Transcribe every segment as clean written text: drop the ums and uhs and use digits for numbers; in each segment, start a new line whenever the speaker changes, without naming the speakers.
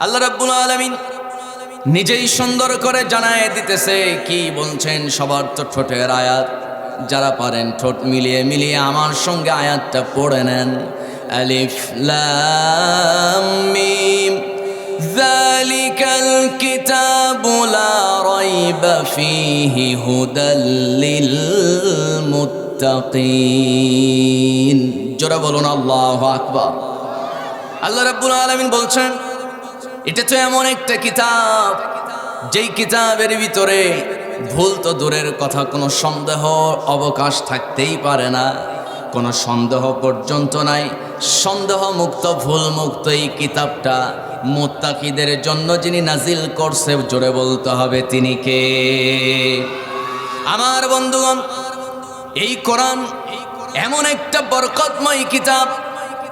আল্লাহ রাব্বুল আলামিন নিজেই সুন্দর করে জানায় দিতেছে, কি বলছেন? সবার তো ঠোঁটের আয়াত, যারা পারেন ঠোঁট মিলিয়ে মিলিয়ে আমার সঙ্গে আয়াতটা পড়ে নেন। আলিফ লাম মিম যালিকাল কিতাবু লা রাইবা ফীহি হুদাল লিল মুত্তাকিন। জোরে বলুন আল্লাহু আকবার। আল্লাহ রাব্বুল আলামিন বলছেন, এটা তো এমন একটা কিতাব, যেই কিতাবের ভিতরে ভুল তো দূরের কথা, কোনো সন্দেহ অবকাশ থাকতেই পারে না, কোনো সন্দেহ পর্যন্ত নাই। সন্দেহ মুক্ত, ভুল মুক্ত এই কিতাবটা মুত্তাকিদের জন্য যিনি নাজিল করছে, জোরে বলতে হবে তিনি কে? আমার বন্ধুগণ, এই কোরআন এমন একটা বরকতময় কিতাব।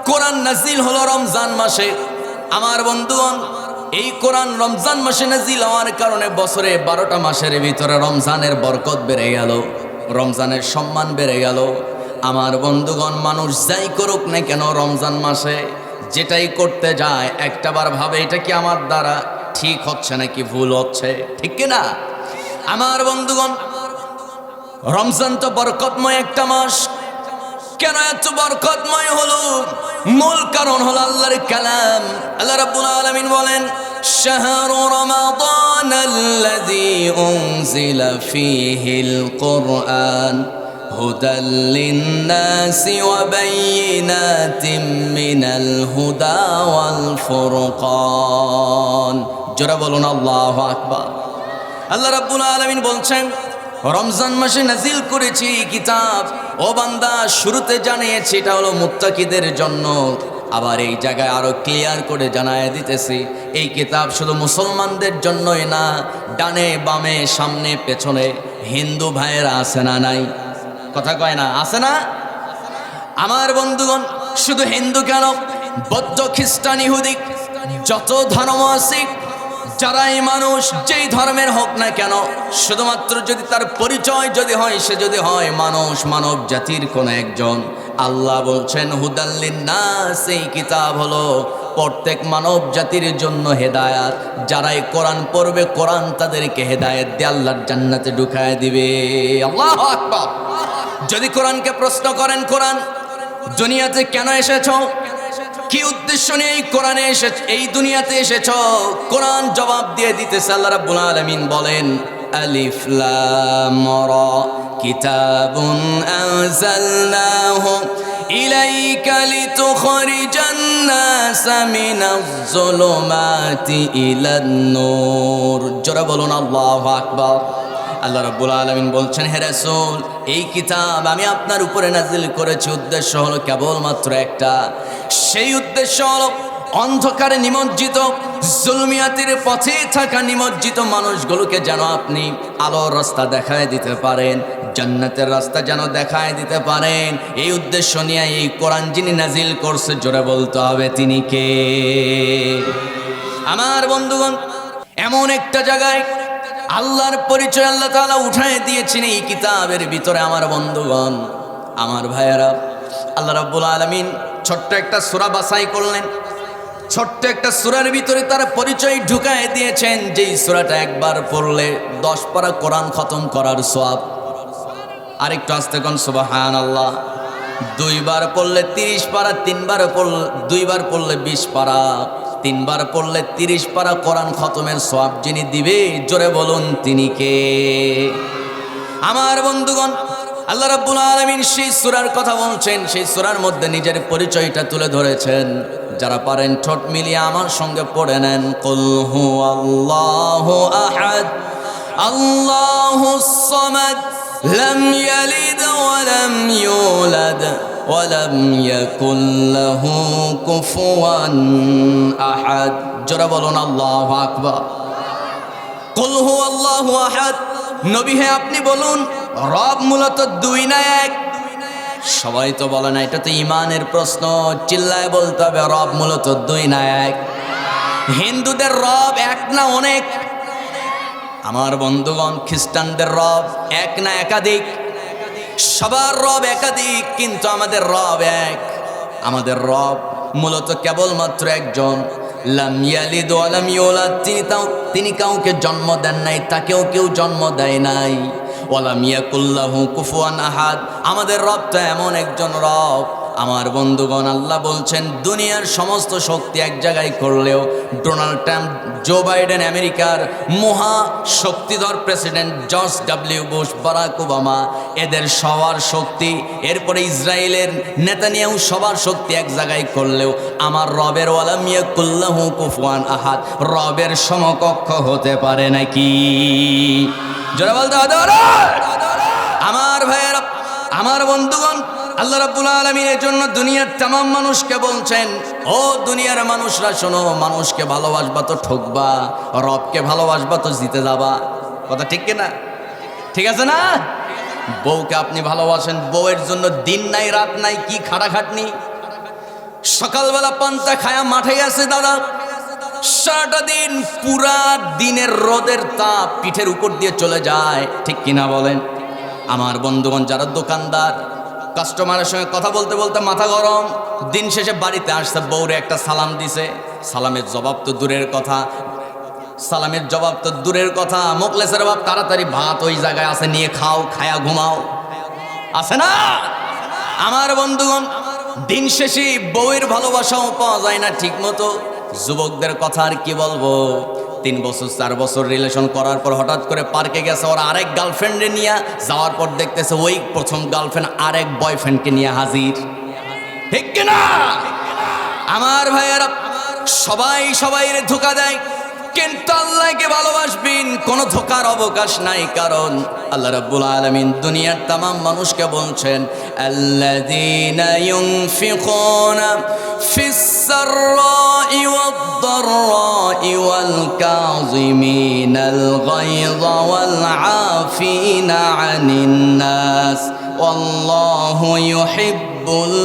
কোরআন নাজিল হলো রমজান মাসে। আমার বন্ধুগণ, এই কোরআন রমজান মাসে নাজিল হওয়ার কারণে বছরে 12টা মাসের ভিতরে রমজানের বরকত বেড়ে গেল, রমজানের সম্মান বেড়ে গেল। আমার বন্ধুগণ, মানুষ যাই করুক না কেন রমজান মাসে যেটাই করতে যায় একটাবার ভাবে, এটা কি আমার দ্বারা ঠিক হচ্ছে নাকি ভুল হচ্ছে, ঠিক কিনা? আমার বন্ধুগণ, রমজান তো বরকতময় একটা মাস। কেন এত বরকতময় হলো? মূল কারণ হলো আল্লাহর কালাম। আল্লাহ রাব্বুল আলামিন বলেন, শাহরু রমাদানাল্লাযী উনজিলা ফীহিল কুরআন হুদাল লিন্নাসি ওয়া বাইয়িনাতিম মিনাল হুদা ওয়াল ফুরকান। জোরে বলুন আল্লাহু আকবার। আল্লাহ রাব্বুল আলামিন বলছেন, রমজান মাসে নাজিল করেছি কিতাব, ও বান্দা শুরুতে জানিয়েছি এটা হলো মুত্তাকিদের জন্য। আবার এই জায়গায় আরো ক্লিয়ার করে জানায় দিতেছি, এই কিতাব শুধু মুসলমানদের জন্যই না, ডানে বামে সামনে পেছনে হিন্দু ভাইয়েরা আছে না নাই? কথা কয় না? আছে না? আমার বন্ধুগণ, শুধু হিন্দু কেন, বৌদ্ধ, খ্রিস্টান, ইহুদি, যত ধর্ম আছে, যারাই মানুষ যেই ধর্মের হোক না কেন, শুধুমাত্র যদি তার পরিচয় যদি হয়, সে যদি হয় মানুষ, মানব জাতির কোন একজন, আল্লাহ বলছেন হুদাল লিন্নাস, এই কিতাব হলো প্রত্যেক মানব জাতির জন্য হেদায়াত। যারাই কোরআন পড়বে, কোরআন তাদেরকে হেদায়েত দিয়ে আল্লাহর জান্নাতে ঢুকায় দিবে। আল্লাহু আকবার। যদি কোরআনকে প্রশ্ন করেন, কোরআন দুনিয়াতে কেন এসেছো, কি উদ্দেশ্য নিয়ে এই কোরআনে এসেছ, এই দুনিয়াতে এসেছ, কোরআন জবাব দিয়ে দিতেছে। আল্লাহ রাব্বুল আলামিন বলেন, আলিফ লাম রা কিতাবুন আনজালনাহু ইলাইকা লিতুখরিজান নাসা মিনাজ যুলুমাতি ইলান নূর। জোরে বলুন আল্লাহু আকবার। আল্লাহ রাব্বুল আলামিন বলছেন, হে রাসূল, এই কিতাব আমি আপনার উপরে নাজিল করেছি, উদ্দেশ্য হলো কেবলমাত্র একটা। সেই উদ্দেশ্য হলো অন্ধকারে নিমজ্জিত, জুলমিয়াতের পথে থাকা নিমজ্জিত মানুষগুলোকে যেন আপনি আলোর রাস্তা দেখায় দিতে পারেন, জান্নাতের রাস্তা যেন দেখায় দিতে পারেন। এই উদ্দেশ্য নিয়ে এই কোরআন যিনি নাজিল করছে, জোরে বলতে হবে তিনি কে? আমার বন্ধুগণ, এমন একটা জায়গায় আল্লাহর পরিচয় আল্লাহ তাআলা উঠায় দিয়েছেন এই কিতাবের ভিতরে। আমার বন্ধুগণ, আমার ভাইয়েরা, আল্লাহ রাব্বুল আলামিন ছোট্ট একটা সূরা বাছাই করলেন, ছোট্ট একটা সূরার ভিতরে তার পরিচয় ঢুকায় দিয়েছেন, যেই সূরাটা একবার পড়লে 10 পারা কোরআন খতম করার সওয়াব। আরেকটু আস্তে কোন সুবহানাল্লাহ। 2 বার পড়লে 30 পারা, 3 বার পড়লে 2 বার পড়লে 20 পারা, 3 বার পড়লে 30 পারা কোরআন খতমের সওয়াব যিনি দিবে, জোরে বলুন তিনি কে? আমার বন্ধুগণ, আল্লাহ রাব্বুল আলামিন সেই সূরার কথা বলছেন, সেই সূরার মধ্যে নিজের পরিচয়টা তুলে ধরেছেন। যারা পারেন ঠোঁট মিলিয়ে আমার সঙ্গে পড়ে নেন, কুল হুয়াল্লাহু আহাদ আল্লাহুস সামাদ লাম ইয়ালিদ ওয়া লাম ইউলাদ ওয়া লাম ইয়াকুল লাহু কুফুয়ান আহাদ। জোরে বলুন আল্লাহু আকবার। কুল হুয়াল্লাহু আহাদ। নবী হে আপনি বলুন, রব মূলত 2 না 1? সবাই তো বলে না, এটা তো ইমানের প্রশ্ন, চিল্লায় বলতে হবে, রব মূলত 2 না 1? হিন্দুদের রব 1 না অনেক? আমার বন্ধুগণ, খ্রিস্টানদের রব 1 না একাধিক? সবার রব একাধিক, কিন্তু আমাদের রব 1। আমাদের রব মূলত কেবলমাত্র একজন, লাম ইয়ালিদ ওয়া লাম ইউলাদ, তিনি কাউকে জন্ম দেন নাই, তাকেও কেউ জন্ম দেয় নাই। ওয়া লাম ইয়াকুল লাহু কুফুয়ান আহাদ, আমাদের রব তো এমন একজন রব। আমার বন্ধুগণ, আল্লাহ বলছেন দুনিয়ার সমস্ত শক্তি এক জায়গায় করলেও ডোনাল্ড ট্রাম্প, জো বাইডেন, আমেরিকার মহা শক্তিধর president George W Bush, Barack Obama, এদের সবার শক্তি, এরপরে ইসরায়েলের নেতানিয়াহু, সবার শক্তি এক জায়গায় করলেও আমার রবের ওয়ালাম ইয়াকুল লাহু কুফুয়ান আহাদ, রবের সমকক্ষ হতে পারে নাকি? জোরে বলতে হবে। আমার ভাইয়েরা, আমার বন্ধুগণ, আল্লাহ রাব্বুল আলামিনের জন্য দুনিয়ার तमाम মানুষকে বলছেন, ও দুনিয়ার মানুষরা শোনো, মানুষকে ভালোবাসবা তো ঠকবা, রবকে ভালোবাসবা তো জিতে যাবা। কথা ঠিক কিনা? ঠিক আছে না? বউকে আপনি ভালোবাসেন, বউয়ের জন্য দিন নাই রাত নাই, কি খাটাখাটনি। সকালবেলা পান্তা খায়া মাঠে আছে দাদা, সারাটা দিন পুরা দিনের রোদের তাপ পিঠের উপর দিয়ে চলে যায়, ঠিক কিনা বলেন? আমার বন্ধুগণ, যারা দোকানদার, কাস্টমারের সঙ্গে কথা বলতে বলতে মাথা গরম, দিন শেষে বাড়িতে আসছে, বউরে একটা সালাম দিছে, সালামের জবাব তো দূরের কথা, সালামের জবাব তো দূরের কথা, মোকলেসের বাপ তাড়াতাড়ি ভাত ওই জায়গায় আছে, নিয়ে খাও, খায়া ঘুমাও, আছে না? আমার বন্ধুগণ, দিন শেষে বউয়ের ভালোবাসাও পাওয়া যায় না ঠিক মতো। যুবকদের কথা আর কি বলবো, 3 বছর 4 বছর রিলেশন করার পর হঠাৎ করে পার্কে গেছে, ওরা আরেক গার্লফ্রেন্ডে নিয়ে যাওয়ার পর দেখতেছে ওই প্রথম গার্লফ্রেন্ড আরেক বয়ফ্রেন্ডকে নিয়ে হাজির, ঠিক কিনা? আমার ভাইয়েরা, সবাই সবাইরে ধোঁকা দেয়, কিন্তু আল্লাহকে ভালোবাসবেন, কোনো ধোঁকার অবকাশ নাই। কারণ আল্লাহ রাব্বুল আলামিন দুনিয়ার तमाम মানুষকে বলছেন, আল্লাযীনা ইউনফিকুনা ফিস সাররাই ওয়াদ দাররাই ওয়াল কাযিমিনাল গায়যা ওয়াল আফিনা আনিন নাস ওয়াল্লাহু ইউহিব্বুল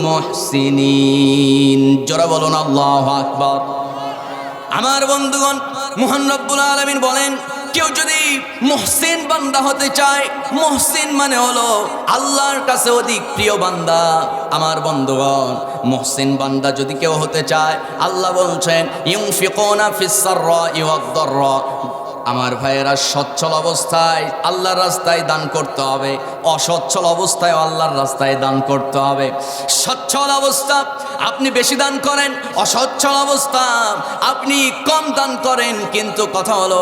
মুহসিনিন। জোরে বলুন আল্লাহু আকবার। আমার বন্ধুগণ, মহান রব্বুল আলামিন বলেন, কেউ যদি মুহসিন বান্দা হতে চায়, মুহসিন মানে হলো আল্লাহর কাছে অধিক প্রিয় বান্দা। আমার বন্ধুগণ, মুহসিন বান্দা যদি কেউ হতে চায়, আল্লাহ বলছেন ইউনফিকুনা ফিস সাররাই ওয়াদ দাররা, আমার ভাইয়েরা, সচ্ছল অবস্থায় আল্লাহর রাস্তায় দান করতে হবে, অসচ্ছল অবস্থায় আল্লাহর রাস্তায় দান করতে হবে। সচ্ছল অবস্থা আপনি বেশি দান করেন, অসচ্ছল অবস্থা আপনি কম দান করেন, কিন্তু কথা হলো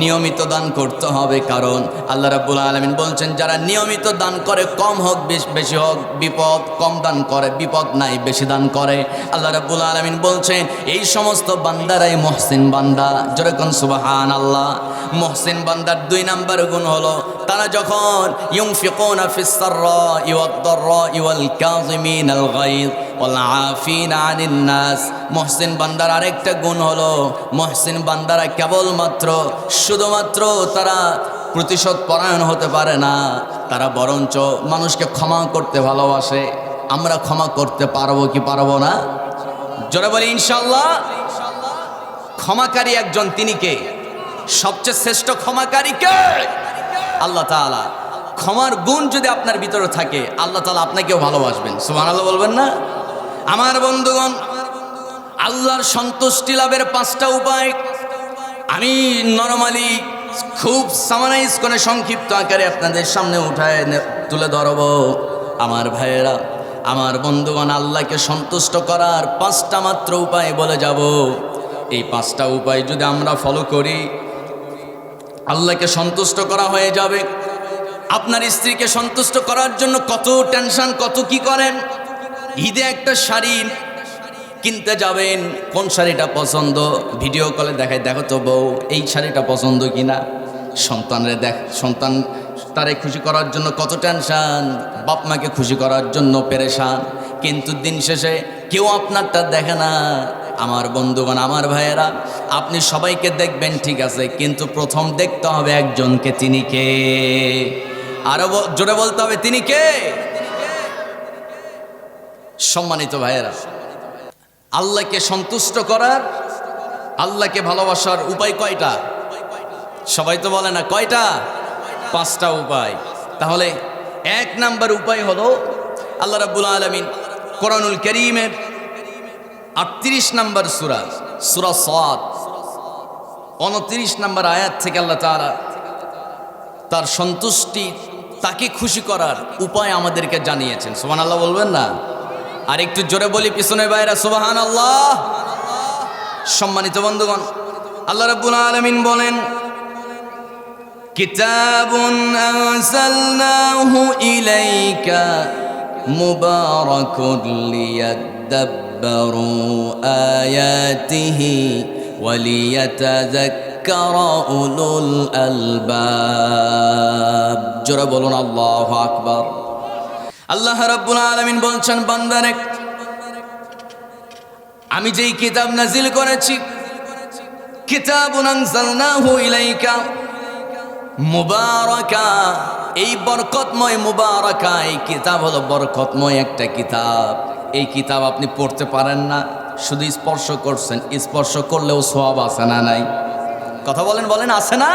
নিয়মিত দান করতে হবে। কারণ আল্লাহ রাব্বুল আলামিন বলছেন, যারা নিয়মিত দান করে, কম হোক বেশি হোক বিপদ, কম দান করে বিপদ নাই, বেশি দান করে। আল্লাহ রাব্বুল আলামিন বলছেন, এই সমস্ত বান্দারাই মুহসিন বান্দা। জোরে কোন সুবহানাল্লাহ। মুহসিন বান্দার 2 নাম্বার গুণ হলো, তারা যখন ইউনফিকুনা ফিস সাররাই ওয়াদ দাররাই ওয়াল কাযিমিনাল গায়য ওয়াল আফিনা আনিন নাস। মুহসিন বান্দার আরেকটা গুণ হলো, মুহসিন বান্দারা কেবলমাত্র শুধুমাত্র তারা প্রতিশোধ পরায়ণ হতে পারে না, তারা বরঞ্চ মানুষকে ক্ষমা করতে ভালোবাসে। আমরা ক্ষমা করতে পারবো কি পারবো না? জোরে বলি ইনশাআল্লাহ। ক্ষমাকারী একজন, তিনি কে? সবচেয়ে শ্রেষ্ঠ ক্ষমাকারী কে? আল্লাহ তাআলা। ক্ষমার গুণ যদি আপনার ভিতরে থাকে, আল্লাহ তাআলা আপনাকেও ভালোবাসবেন। সুবহানাল্লাহ বলবেন না? আমার বন্ধুগণ, আল্লাহর সন্তুষ্টি লাভের 5টা উপায় আমি নরমালি খুব সামানাইজ করে সংক্ষিপ্ত আকারে আপনাদের সামনে উঠায় তুলে ধরব। আমার ভাইয়েরা, আমার বন্ধুগণ, আল্লাহকে সন্তুষ্ট করার 5টা মাত্র উপায় বলে যাব। এই 5টা উপায় যদি আমরা ফলো করি, আল্লাহকে সন্তুষ্ট করা হয়ে যাবে। আপনার স্ত্রীকে সন্তুষ্ট করার জন্য কত টেনশন, কত কি করেন। ঈদে একটা শাড়ি কিনতে যাবেন, কোন শাড়িটা পছন্দ, ভিডিও কলে দেখায়, দেখো তো বউ এই শাড়িটা পছন্দ কিনা। সন্তান তারে খুশি করার জন্য কত টেনশন, বাপ মাকে খুশি করার জন্য পেরেশান, কিন্তু দিন শেষে কেউ আপনারটা দেখে না। আমার বন্ধুগণ, আমার ভাইয়েরা, আপনি সবাইকে দেখবেন ঠিক আছে, কিন্তু প্রথম দেখতে হবে একজনকে। তিনি কে? আরো জোরে বলতে হবে, তিনি কে? সম্মানিত ভাইয়েরা, আল্লাহকে সন্তুষ্ট করার, আল্লাহকে ভালোবাসার উপায় কয়টা? সবাই তো বলে না কয়টা? 5টা উপায়। তাহলে 1 নাম্বার উপায় হলো, আল্লাহ রাব্বুল আলামিন কোরআনুল কারীমের 38 নম্বর সূরা সূরা সাদ 29 নম্বর আয়াত থেকে আল্লাহ তাআলা তার সন্তুষ্টি, তাকে খুশি করার উপায় আমাদেরকে জানিয়েছেন। সুবহানাল্লাহ বলবেন না? আর একটু জোরে বলি পিছনে বাইরা সুবহানাল্লাহ। সম্মানিত বন্ধুগণ, আল্লাহ রাব্বুল আলামিন বলেন, কিতাবুন আনজালনাহু ইলাইকা মুবারাকুন লিয়াদাব্বারু আয়াতিহি ওয়া লিয়াতাযাক্কারা উলুল আলবাব। জোরে বলুন আল্লাহু আকবার। আল্লাহ রাব্বুল আলামিন বলছেন, বান্দারে আমি যেই কিতাব নাজিল করেছি, কিতাবুন আনজালনাহু ইলাইকা মুবারাকা, এই বরকতময় মুবারাকা, এই কিতাব হলো বরকতময় একটা কিতাব। এই কিতাব আপনি পড়তে পারেন না, শুধু স্পর্শ করছেন, স্পর্শ করলেও সওয়াব আছে না নাই? কথা বলেন, বলেন আছে না?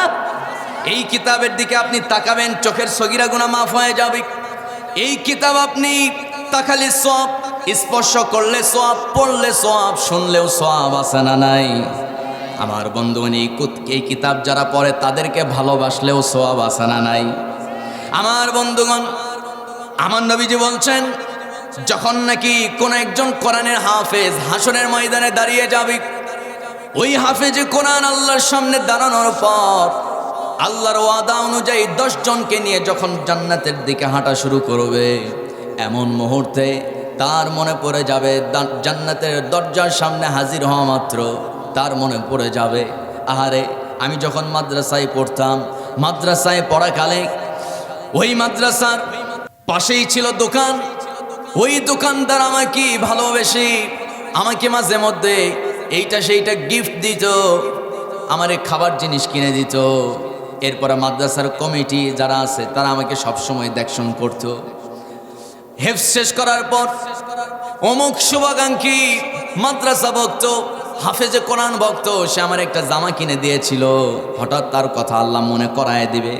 এই কিতাবের দিকে আপনি তাকাবেন, চোখের সগীরা গুনাহ মাফ হয়ে যাবে। এই কিতাব আপনি তাকালে সওয়াব, স্পর্শ করলে সওয়াব, পড়লে সওয়াব, শুনলেও সওয়াব আছে না নাই? আমার বন্ধুগণ, এই কিতাব যারা পড়ে তাদেরকে ভালোবাসলেও সওয়াব আছে না নাই? আমার বন্ধুগণ, আমার নবীজি বলছেন, যখন নাকি কোন একজন কোরআনের হাফেজ হাসরের ময়দানে দাঁড়িয়ে যাবে, ওই হাফেজে কোরআন আল্লাহর সামনে দাঁড়ানোর পর আল্লাহর ওয়াদা অনুযায়ী 10 জনকে নিয়ে যখন জান্নাতের দিকে হাঁটা শুরু করবে, এমন মুহূর্তে তার মনে পড়ে যাবে, জান্নাতের দরজার সামনে হাজির হওয়া মাত্র তার মনে পড়ে যাবে, আহারে আমি যখন মাদ্রাসায় পড়তাম, মাদ্রাসায় পড়াকালে ওই মাদ্রাসার পাশেই ছিল দোকান, ওই দোকানদার আমাকে ভালোবেসে আমাকে মাঝে মধ্যে এইটা সেইটা গিফট দিত, আমারে খাবার জিনিস কিনে দিত। এরপরে মাদ্রাসার কমিটি যারা আছে তারা আমাকে সবসময় দেখশন করত। হেফজ শেষ করার পর অমুক শুভাকাঙ্ক্ষী মাদ্রাসা ভক্ত, হাফেজে কোরআন ভক্ত, সে আমার একটা জামা কিনে দিয়েছিল। হঠাৎ তার কথা আল্লাহ মনে করায় দিবে।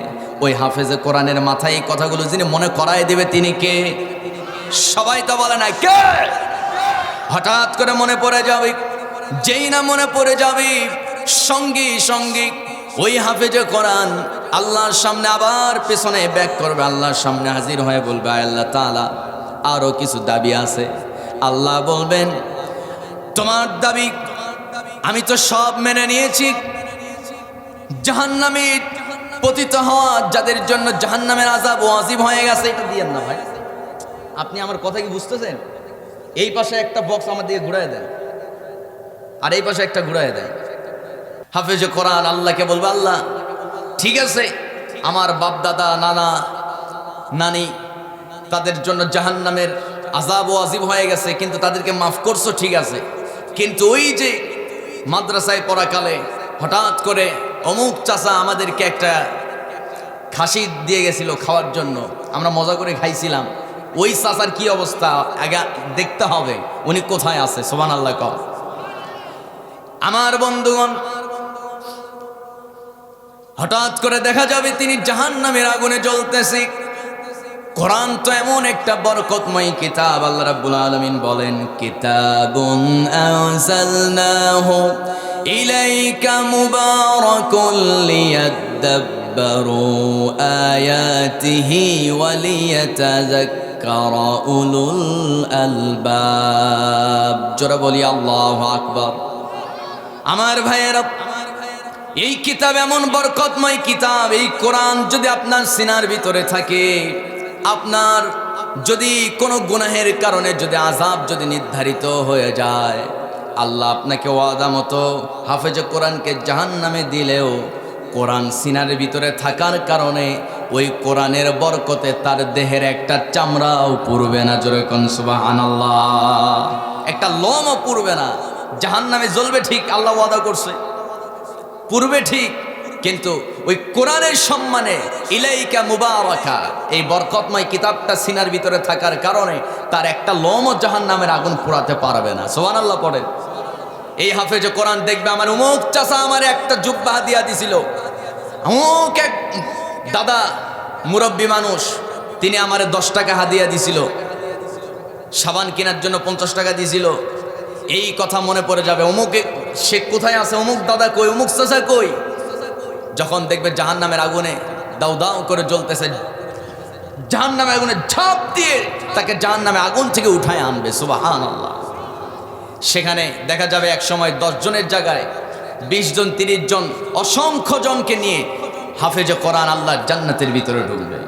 ওই হাফেজে কোরআনের মাথায় এই কথাগুলো যিনি মনে করায় দিবে তিনি কে? সবাই তো বলে না কে? হঠাৎ করে মনে পড়ে যাবে। যেই না মনে পড়ে যাবে, সঙ্গী সঙ্গী ওই হাফেজে কোরআন আল্লাহর সামনে আবার পেছনে ব্যাক করবে, আল্লাহর সামনে হাজির হয়ে বলবে, আল্লাহ তাআলা আরো কিছু দাবি আছে। আল্লাহ বলবেন, তোমার দাবি আমি তো সব মেনে নিয়েছি, জাহান্নামে পতিত হওয়া যাদের জন্য জাহান্নামের আযাব ওয়াজিব হয়ে গেছে, এটা দিয়েন না ভাই। আপনি আমার কথা কি বুঝতেছেন? এই পাশে একটা বক্স আমার দিকে ঘুরায় দেন, আর এই পাশে একটা ঘুরায় দেন। হাফেজে কোরআন আল্লাহকে বলবে, আল্লাহ ঠিক আছে, আমার বাপ দাদা নানা নানি তাদের জন্য জাহান্নামের আযাব ওয়াজিব হয়ে গেছে, কিন্তু তাদেরকে মাফ করছো, ঠিক আছে, কিন্তু ওই যে মাদ্রাসায় পড়াকালে হঠাৎ করে অমুক চাচা আমাদেরকে একটা খাসি দিয়ে গেছিল খাওয়ার জন্য, আমরা মজা করে খাইছিলাম, ওই চাচার কি অবস্থা আগে দেখতে হবে, উনি কোথায় আছে? সুবহানাল্লাহ কও। আমার বন্ধুগণ, হঠাৎ করে দেখা যাবে তিনি জাহান্নামের আগুনে জ্বলতেছে। কোরআন তো এমন একটা বরকতময় কিতাব, আল্লাহ রাব্বুল আলামিন বলেন, কিতাবুন আনজালনাহু ইলাইকা মুবারাকুন লিয়াদাব্বারু আয়াতিহি ওয়া লিয়াতাযাক্কারা উলুল আলবাব। জোরে বলি আল্লাহু আকবার। আমার ভাইয়েরা, এই কিতাব এমন বরকতময় কিতাব, এই কোরআন যদি আপনার সিনার ভিতরে থাকে, আপনার যদি কোনো গুনাহের কারণে যদি আযাব যদি নির্ধারিত হয়ে যায়, আল্লাহ আপনাকে ওয়াদা মতো হাফেজে কোরআনকে জাহান্নামে দিলেও কোরআন সিনার ভিতরে থাকার কারণে ওই কোরআনের বরকতে তার দেহের একটা চামড়াও পুড়বে না। জোরে কোন সুবহানাল্লাহ। একটা লোমও পুড়বে না। জাহান্নামে জ্বলবে ঠিক, আল্লাহ ওয়াদা করছে, পুড়বে ঠিক, কিন্তু ওই কোরআনের সম্মানে ইলাইকা মুবারাকা, এই বরকতময় কিতাবটা সিনার ভিতরে থাকার কারণে তার একটা লোমও জাহান্নামের আগুন পোড়াতে পারবে না। সুবহানাল্লাহ পড়ে। এই হাফেজে কোরআন দেখবে, আমার অমুক চাচা আমার একটা জুব্বা হাদিয়া দিছিল, অমুক এক দাদা মুরব্বী মানুষ, তিনি আমারে 10 টাকা হাদিয়া দিছিল, সাবান কেনার জন্য 50 টাকা দিছিল। এই কথা মনে পড়ে যাবে, অমুক সে কোথায় আছে, অমুক দাদা কই, অমুক চাচা কই। যখন দেখবে জাহান্নামের আগুনে দাউ দাউ করে জ্বলতেছে, জাহান্নামের আগুনে ঝাঁপ দিয়ে তাকে জাহান্নামের আগুন থেকে উঠায় আনবে, সুবহানাল্লাহ। সেখানে দেখা যাবে এক সময় 10 জনের জায়গায় 20 জন 30 জন অসংখ্য জনকে নিয়ে হাফেজে কোরআন আল্লাহর জান্নাতের ভিতরে ঢুকবে।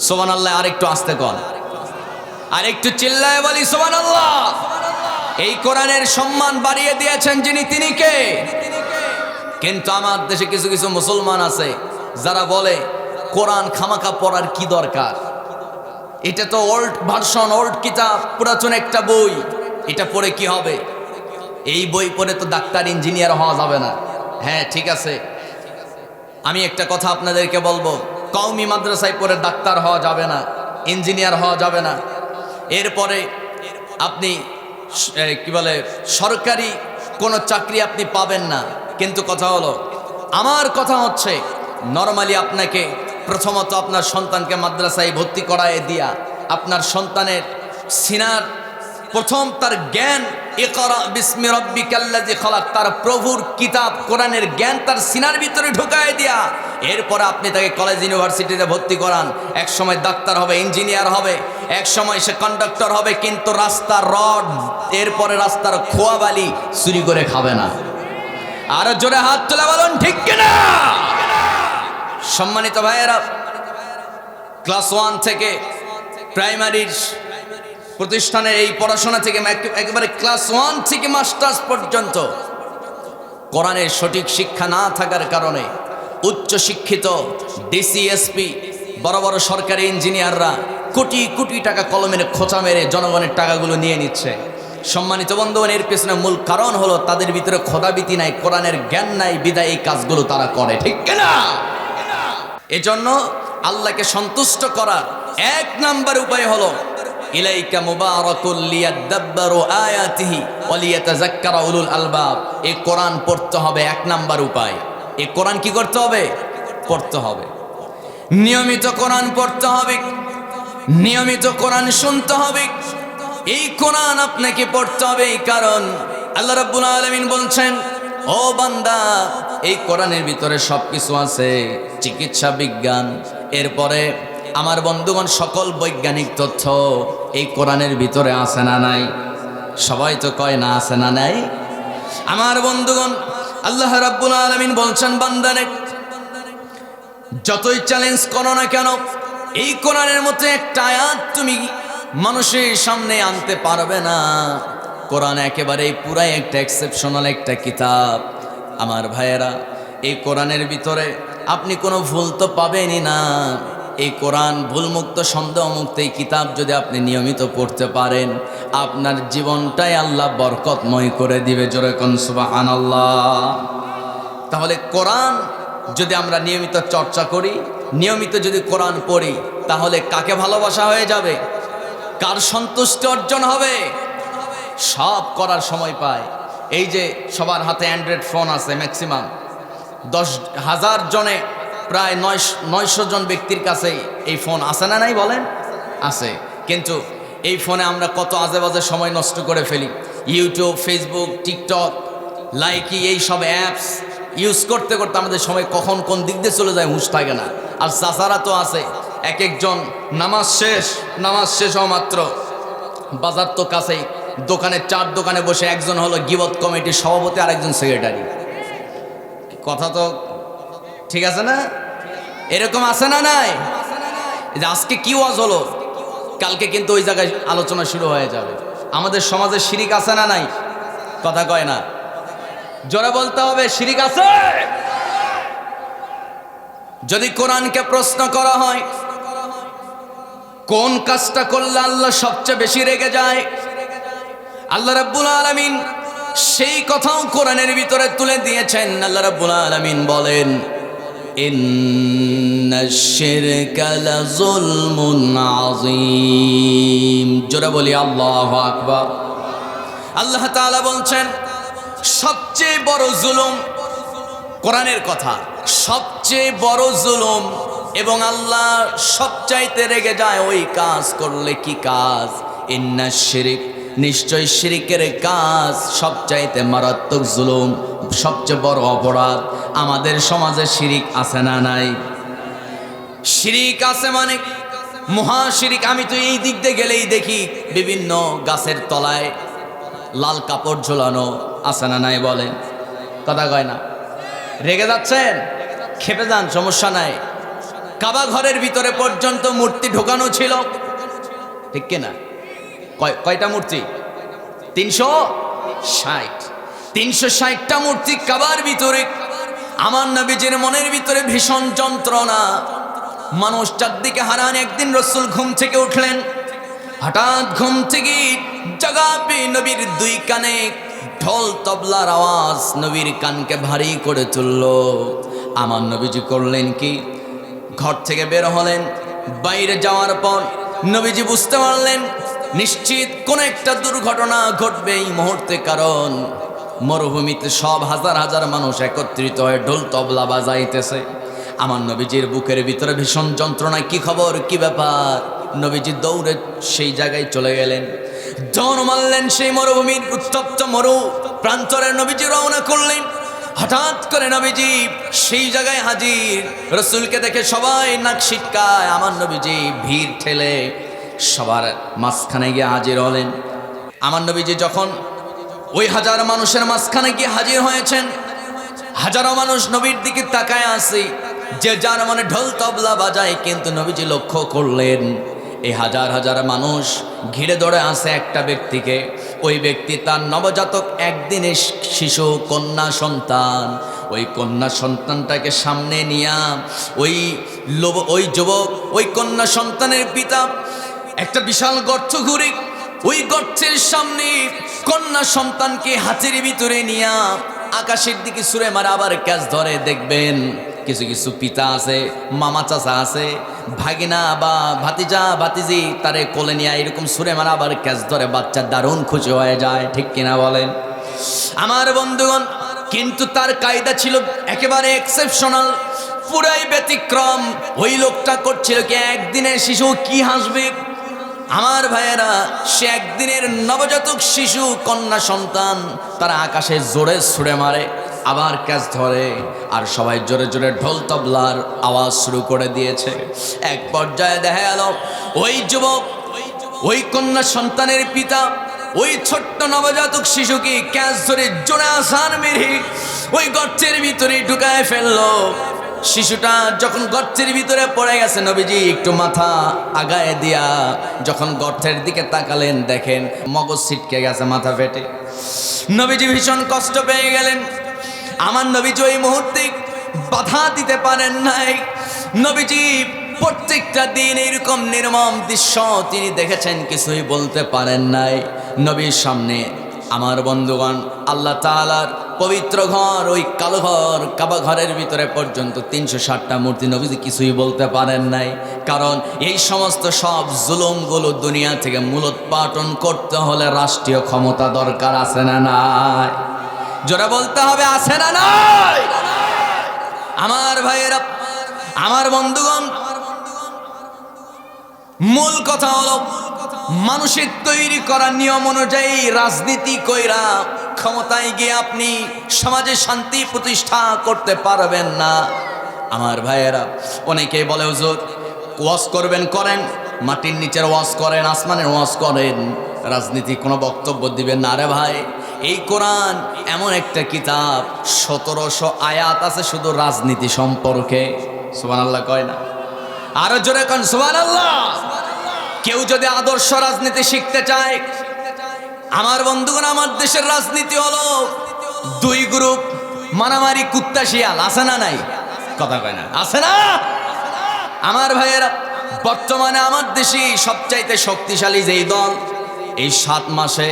সুবহানাল্লাহ। আরেকটু আস্তে কর, আরেকটু চিল্লায় বলি সুবহানাল্লাহ। এই কোরআনের সম্মান বাড়িয়ে দিয়েছেন যিনি, তিনি কে? কিন্তু আমার দেশে কিছু কিছু মুসলমান আছে যারা বলে কোরআন খামাখা পড়ার কি দরকার, এটা তো ওল্ড ভার্সন, ওল্ড কিতাব, পুরাতন একটা বই, এটা পড়ে কি হবে? এই বই পড়ে তো ডাক্তার ইঞ্জিনিয়ার হওয়া যাবে না। হ্যাঁ ঠিক আছে, আমি একটা কথা আপনাদেরকে বলবো, কওমি মাদ্রাসায় পড়ে ডাক্তার হওয়া যাবে না, ইঞ্জিনিয়ার হওয়া যাবে না। এরপরে আপনি কি বলে সরকারি কোনো চাকরি আপনি পাবেন না। কিন্তু কথা হলো, আমার কথা হচ্ছে নরমালি আপনাকে প্রথমত আপনার সন্তানকে মাদ্রাসায় ভর্তি করায় দিয়া আপনার সন্তানের সিনার প্রথম তার জ্ঞান, ইকরা বিসমি রাব্বিকাল্লাযী খালাক, তার প্রভুর কিতাব কোরআনের জ্ঞান তার সিনার ভিতরে ঢুকায় দিয়া এরপরে আপনি তাকে কলেজ ইউনিভার্সিটিতে ভর্তি করান। এক সময় ডাক্তার হবে, ইঞ্জিনিয়ার হবে, এক সময় সে কন্ডাক্টর হবে, কিন্তু রাস্তার রড, এরপরে রাস্তার খোয়াবালি চুরি করে খাবে না। আর জোরে হাত তুলে বলুন ঠিক কিনা? সম্মানিত ভাইয়েরা, ক্লাস 1 থেকে প্রাইমারির প্রতিষ্ঠানের এই পড়াশোনা থেকে একেবারে ক্লাস 1 থেকে মাস্টার্স পর্যন্ত কোরআনের সঠিক শিক্ষা না থাকার কারণে উচ্চ শিক্ষিত ডিসিএসপি, বড় বড় সরকারি ইঞ্জিনিয়াররা কোটি কোটি টাকা কলমের খোঁচা মেরে জনগণের টাকাগুলো নিয়ে নিচ্ছে। সম্মানিত বন্ধুগণ, এর পেছনে মূল কারণ হলো তাদের ভিতরে খোদাবিতি নাই, কোরআনের জ্ঞান নাই, বিদায় এই কাজগুলো তারা করে, ঠিক কিনা? এজন্য আল্লাহকে সন্তুষ্ট করার 1 নাম্বার উপায় হলো ইলাইকা মুবারাকুল লিয়াদাব্বারু আয়াতিহি ওয়া লিয়াতাযাক্কারা উলুল আলবাব। এই কোরআন পড়তে হবে, 1 নাম্বার উপায়। এই কোরআন কি করতে হবে? পড়তে হবে। নিয়মিত কোরআন পড়তে হবে, নিয়মিত কোরআন শুনতে হবে। এই কোরআন আপনাকে পড়তে হবে, কারণ আল্লাহ রাব্বুল আলামিন বলছেন, ও বান্দা, এই কোরআনের ভিতরে সবকিছু আছে, চিকিৎসা বিজ্ঞান, এরপরে আমার বন্ধুগণ সকল বৈজ্ঞানিক তথ্য এই কোরআনের ভিতরে আছে না নাই? সবাই তো কয় না আছে না নাই। আমার বন্ধুগণ, আল্লাহ রাব্বুল আলামিন বলছেন, বান্দারে যতই চ্যালেঞ্জ করো না কেন, এই কোরআনের মতো একটা আয়াত তুমি মানুষের সামনে আনতে পারবে না। কোরআন একেবারেই পুরাই একটা এক্সেপশনাল একটা কিতাব। আমার ভাইয়েরা, এই কোরআনের ভিতরে আপনি কোনো ভুল তো পাবেনই না। এই কোরআন ভুলমুক্ত, সন্দেহমুক্ত এই কিতাব যদি আপনি নিয়মিত পড়তে পারেন, আপনার জীবনটাই আল্লাহ বরকতময় করে দিবে। জোরে কোন সুবহানাল্লাহ। তাহলে কোরআন যদি আমরা নিয়মিত চর্চা করি, নিয়মিত যদি কোরআন পড়ি, তাহলে কাকে ভালোবাসা হয়ে যাবে, কার সন্তুষ্টি অর্জন হবে, সব করার সময় পায়। এই যে সবার হাতে অ্যান্ড্রয়েড ফোন আছে, ম্যাক্সিমাম 10,000 জনে প্রায় 900 জন ব্যক্তির কাছে এই ফোন আছে না নাই বলেন? আছে। কিন্তু এই ফোনে আমরা কত আজে বাজে সময় নষ্ট করে ফেলি। ইউটিউব, ফেসবুক, টিকটক, লাইকি, এই সব অ্যাপস ইউজ করতে করতে আমাদের সময় কখন কোন দিক দিয়ে চলে যায় হুঁশ থাকে না। আর চাচারা তো আছে, এক একজন নামাজ শেষ হওয়া মাত্র, বাজার তো কাছেই, দোকানে 4 দোকানে বসে একজন হলো গিবত কমিটির সভাপতি আর একজন সেক্রেটারি। কথা তো ঠিক আছে না? এরকম আছে না নাই? যে আজকে কি ওয়াজ হলো, কালকে কিন্তু ওই জায়গায় আলোচনা শুরু হয়ে যাবে। আমাদের সমাজে শিরিক আছে না নাই? কথা কয় না, জোরে বলতে হবে, শিরিক আছে। যদি কোরআনকে প্রশ্ন করা হয় কোন কাজটা করলে আল্লাহ সবচেয়ে বেশি রেগে যায়, আল্লাহ রাব্বুল আলামিন সেই কথাও কোরআনের ভিতরে তুলে দিয়েছেন। আল্লাহ রাব্বুল আলামিন বলেন, ইন্নাশ শিরকা লাযুলমুন আযীম। জোরে বলি আল্লাহু আকবার। আল্লাহ তাআলা বলছেন, সবচেয়ে বড় জুলুম, কোরআনের কথা, সবচেয়ে বড় জুলুম, এবং আল্লাহ সবচাইতে রেগে যায় ওই কাজ করলে। কি কাজ? ইন্নাশ শিরক নিশ্চয় শিরিকের কাজ সবচাইতে মারাত্মক জুলুম, সবচেয়ে বড় অপরাধ। আমাদের সমাজে শিরিক আছে না নাই? শিরিক আছে মানে মহা শিরিক। আমি তো এই দিক দিয়ে গেলেই দেখি বিভিন্ন গাছের তলায় লাল কাপড় ঝোলানো আছে না নাই বলেন? কথা কয় না? রেগে যাচ্ছেন? খেপে যান, সমস্যা নাই। কাবা ঘরের ভিতরে পর্যন্ত মূর্তি ঢোকানো ছিল, ঠিক কিনা? কয়টা মূর্তি? 360। 360টা মূর্তি কাবার ভিতরে। আমার নবীজির মনের ভিতরে ভীষণ যন্ত্রণা, মানুষ চারদিকে হারান। একদিন রাসূল ঘুম থেকে উঠলেন, হঠাৎ ঘুম থেকে জাগা পেয়ে নবীর দুই কানে ঢোল তবলার আওয়াজ নবীর কানকে ভারী করে তুলল। আমার নবীজি করলেন কি, ঘর থেকে বের হলেন। বাইরে যাওয়ার পর নবীজি বুঝতে পারলেন নিশ্চিত কোন একটা দুর্ঘটনা ঘটবে এই মুহূর্তে, কারণ মরুভূমিতে সব হাজার হাজার মানুষ একত্রিত হয়ে ঢোল তবলা বাজাইতেছে। আমার নবীজির বুকের ভিতরে ভীষণ যন্ত্রণা। কি খবর, কি ব্যাপার? নবীজি দৌড়ে সেই জায়গায় চলে গেলেন, জন মারলেন সেই মরুভূমির উত্তপ্ত মরু প্রান্তরে। নবীজি রওনা করলেন। হঠাৎ করে নবীজি সেই জায়গায় হাজির। রাসূলকে দেখে সবাই নাক সিটকায়। আমার নবীজি ভিড় ঠেলে সবার মাঝখানে গিয়ে হাজির হলেন। আমার নবীজি যখন ওই হাজার মানুষের মাঝখানে গিয়ে হাজির হয়েছেন, হাজারো মানুষ নবীর দিকে তাকায় আছে, যে যার মনে ঢোল তবলা বাজায়। কিন্তু নবীজি লক্ষ্য করলেন এই হাজার হাজার মানুষ ঘিরে ধরে আছে একটা ব্যক্তিকে। ওই ব্যক্তি তার নবজাতক একদিনের শিশু কন্যা সন্তান। ওই কন্যা সন্তানটাকে সামনে নিয়ে ওই যুবক, ওই কন্যা সন্তানের পিতা একটা বিশাল গর্ত ঘুরে ওই গর্তের সামনে কন্যা সন্তানকে হাতের ভিতরে নিয়ে আকাশের দিকে ছুঁড়ে মারা। আবার ক্যাচ ধরে দেখবেন কিছু কিছু পিতা আছে, মামা চাচা আছে, ভাগিনা বা ভাতিজা ভাতিজি তারে কোলে নিয়ে এরকম ছুঁড়ে মারা, আবার ক্যাচ ধরে বাচ্চা দারুণ খুশি হয়ে যায়, ঠিক কিনা বলেন? আমার বন্ধুগণ, কিন্তু তার কায়দা ছিল একেবারে এক্সেপশনাল, পুরাই ব্যতিক্রম। ওই লোকটা করছিল কি, একদিনের শিশু কি হাসবে? আমার ভাইয়েরা, সে একদিনের নবজাতক শিশু কন্যা সন্তান তারা আকাশে জোরে ছুঁড়ে মারে, আবার ক্যাচ ধরে, আর সবাই জোরে জোরে ঢোল তবলার আওয়াজ শুরু করে দিয়েছে। এক পর্যায়ে দেখা গেল ওই যুবক, ওই কন্যা সন্তানের পিতা ওই ছোট্ট নবজাতক শিশুকে ক্যাচ ধরে জোরে আসান মেরে ওই গর্তের ভিতরে ঢুকায় ফেললো। শিশুটা যখন গর্তের ভিতরে পড়ে গেছে, নবীজি একটু মাথা আগায় দিয়া যখন গর্তের দিকে তাকালেন, দেখেন মগজ ছিটকে গেছে, মাথা ফেটে। নবীজি ভীষণ কষ্ট পেয়ে গেলেন। আমার নবীজি ওই মুহূর্তে বাধা দিতে পারেন নাই। নবীজি প্রত্যেকটা দিন এরকম নির্মম দৃশ্য তিনি দেখেছেন, কিছুই বলতে পারেন নাই। নবীর সামনে আমার বন্ধুগণ, আল্লাহ তাআলার পবিত্র ঘর, ওই কালো ঘর, কাবা ঘরের ভিতরে পর্যন্ত 360টা মূর্তি, নবীজি কিছুই বলতে পারেন নাই। কারণ এই সমস্ত সব জুলুমগুলো দুনিয়া থেকে মূলোৎপাটন করতে হলে রাষ্ট্রীয় ক্ষমতা দরকার, আছে না নাই? জোরে বলতে হবে, আছে না নাই? আমার ভাইয়েরা, আমার বন্ধুগণ, মূল কথা হলো মানুষের তৈরি করা নিয়ম অনুযায়ী রাজনীতি কইরা ক্ষমতায় গিয়ে আপনি সমাজে শান্তি প্রতিষ্ঠা করতে পারবেন না। আমার ভাইয়েরা, অনেকেই বলে হুজুর ওয়াজ করবেন, করেন, মাটির নিচের ওয়াজ করেন, আসমানের ওয়াজ করেন, রাজনীতি কোনো বক্তব্য দিবেন না। আরে ভাই, এই কোরআন এমন একটা কিতাব, 1700 আয়াত আছে শুধু রাজনীতি সম্পর্কে। সুবহানাল্লাহ কয় না? আরো জোরে কোন সুবহানাল্লাহ। কেউ যদি আদর্শ রাজনীতি শিখতে চায়, আমার বন্ধুগণ, আমার দেশের রাজনীতি হলো দুই গ্রুপ, মারামারি, কুত্তা শিয়াল, আছে না নাই? কথা কয় না, আছে না? আমার ভাইয়েরা, বর্তমানে আমার দেশে সবচাইতে শক্তিশালী যেই দল, এই 7 মাসে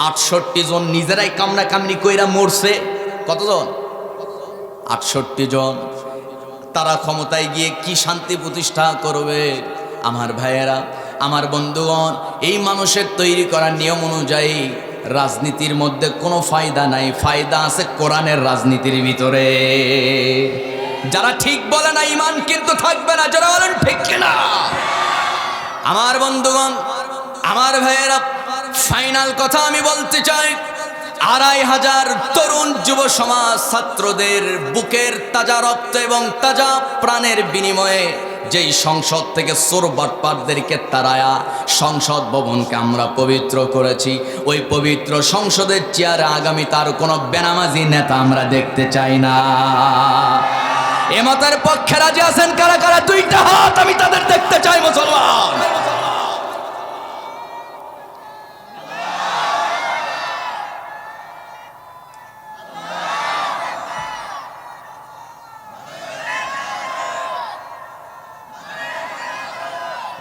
68 জন নিজেরাই কামড়া কামড়ি কইরা মরছে। কতজন? 68 জন। তারা ক্ষমতায় গিয়ে কি শান্তি প্রতিষ্ঠা করবে? আমার ভাইয়েরা, আমার বন্ধুগণ, এই মানুষের তৈরি করা নিয়ম অনুযায়ী রাজনীতির মধ্যে কোনো ফায়দা নাই। ফায়দা আছে কোরআনের রাজনীতির ভিতরে। যারা ঠিক বলে না, ঈমান কিন্তু থাকবে না। যারা বলেন ঠিক কিনা? আমার বন্ধুগণ, আমার ভাইয়েরা, ফাইনাল কথা আমি বলতে চাই, ২৫০০ তরুণ যুব সমাজ ছাত্রদের বুকের তাজা রক্ত এবং তাজা প্রাণের বিনিময়ে যেই সংসদ থেকে চোর বাটপারদেরকে তাড়ায়া সংসদ ভবনকে আমরা পবিত্র করেছি, ওই পবিত্র সংসদের চেয়ারে আগামী তার কোনো বেনামাজি নেতা আমরা দেখতে চাই না। এ মতের পক্ষে রাজি আছেন কারা কারা? দুইটা হাত, আমি তাদের দেখতে চাই মুসলমান।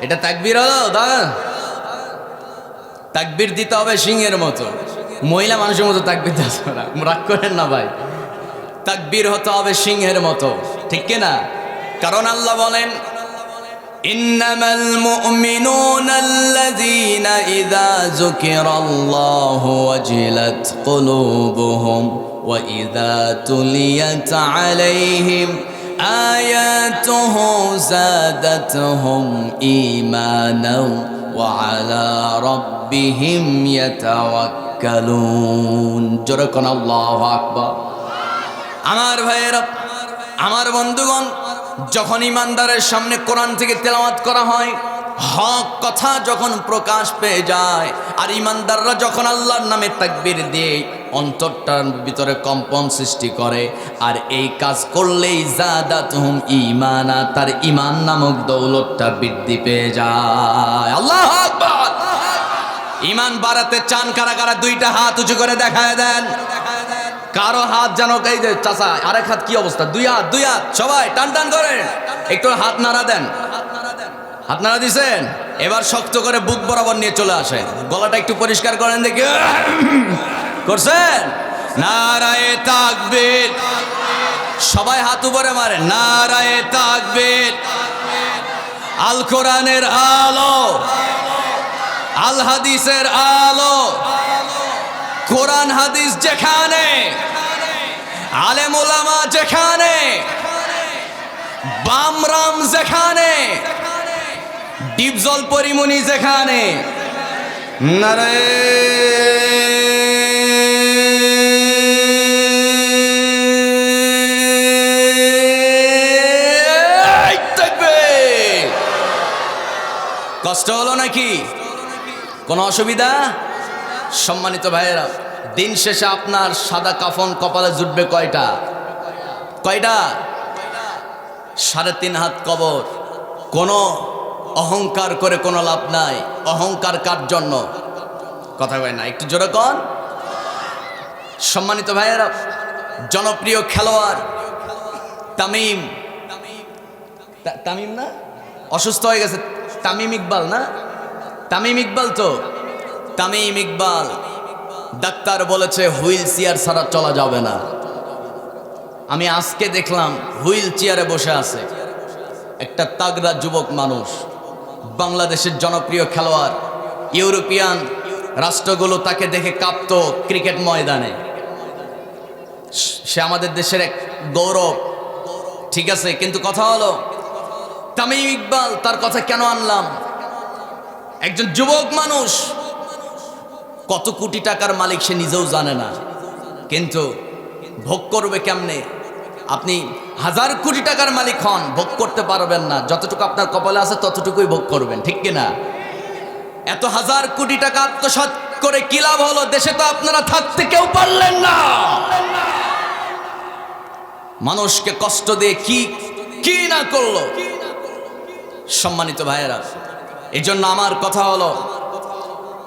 এটা তাকবীর হলো? তাকবীর দিতে হবে সিংহের মতো, মহিলা মানুষের মতো তাকবীর দিতে হবে না, রাগ করেন না ভাই। তাকবীর হতে হবে সিংহের মতো, ঠিক কিনা? কারণ আল্লাহ বলেন, ইন্নামাল মুমিনুনা আল্লাযীনা ইযা যুকিরাল্লাহু ওয়াজিলাত কুলুবুহুম ওয়া ইযা তুলিয়াত আলাইহিম আয়াতুহু যাদাতুহুম ঈমানাও ওয়া আলা রাব্বিহিম ইয়াতাওয়াক্কালুন। জোরে কোন আল্লাহু আকবার। আমার ভাইয়েরা, আমার বন্ধুগণ, যখন ইমানদারের সামনে কোরআন থেকে তেলাওয়াত করা হয়, হক কথা যখন প্রকাশ পেয়ে যায়, আর ইমানদাররা যখন আল্লাহর নামে তাকবীর দিয়ে অন্তরটার ভিতরে কম্পন সৃষ্টি করে, আর এই কাজ করলেই যাদাতুহুম ঈমানা, তার ঈমান নামক দৌলতটা বৃদ্ধি পেয়ে যায়। আল্লাহু আকবার। ঈমান বাড়াতে চান কারা কারা? দুইটা হাত উঁচু করে দেখায় দেন। কারো হাত যেন এই যে চাচা, আরেক হাত কি অবস্থা? দুই হাত, দুই হাত, সবাই টান টান করেন, একটু হাত নাড়া দেন। হাত নাড়া দিছেন? এবার শক্ত করে বুক বরাবর নিয়ে চলে আসেন, গলাটা একটু পরিষ্কার করেন দেখি। করছেন? নারায়ে তাকবীর। সবাই হাত উপরে মারেন। নারায়ে তাকবীর। আল কোরআনের আলো, আল হাদিসের আলো, কোরআন হাদিস যেখানে, আলেম ওলামা যেখানে, বামরাম যেখানে, ডিপজল পরিমণি যেখানে, নারে কষ্ট হলো নাকি? কোনো অসুবিধা? সম্মানিত ভাইয়েরা, দিন শেষে আপনার সাদা কাফন কপালে জুটবে কয়টা? কয়টা? ৩.৫ হাত কবর। কোনো অহংকার করে কোনো লাভ নাই। অহংকার কার জন্য? কথা কয় না, একটু জোরে কন। সম্মানিত ভাইয়েরা, জনপ্রিয় খেলোয়াড় তামিম, তামিম না, অসুস্থ হয়ে গেছে, তামিম ইকবাল না? তামিম ইকবাল তো, তামিম ইকবাল ডাক্তার বলেছে হুইল চেয়ার ছাড়া চলা যাবে না। আমি আজকে দেখলাম হুইল চেয়ারে বসে আছে একটা তাগড়া যুবক মানুষ, বাংলাদেশের জনপ্রিয় খেলোয়াড়। ইউরোপিয়ান রাষ্ট্রগুলো তাকে দেখে কাঁপতো ক্রিকেট ময়দানে। সে আমাদের দেশের এক গৌরব, ঠিক আছে, কিন্তু কথা হলো তামিম ইকবাল, তার কথা কেন আনলাম? একজন যুবক মানুষ, কত কোটি টাকার মালিক সে নিজেও জানে না, কিন্তু ভোগ করবে কেমনে? আপনি 1000 কোটি টাকার মালিক হন, ভোগ করতে পারবেন না। যতটুকু আপনার কপালে আছে ততটুকুই ভোগ করবেন, ঠিক কিনা? এত 1000 কোটি টাকা আত্মসাৎ করে কি লাভ হলো? দেশে তো আপনারা থাকতে কেউ পারলেন না। মানুষকে কষ্ট দিয়ে কি না করলো। সম্মানিত ভাইয়েরা, এই জন্য আমার কথা হলো,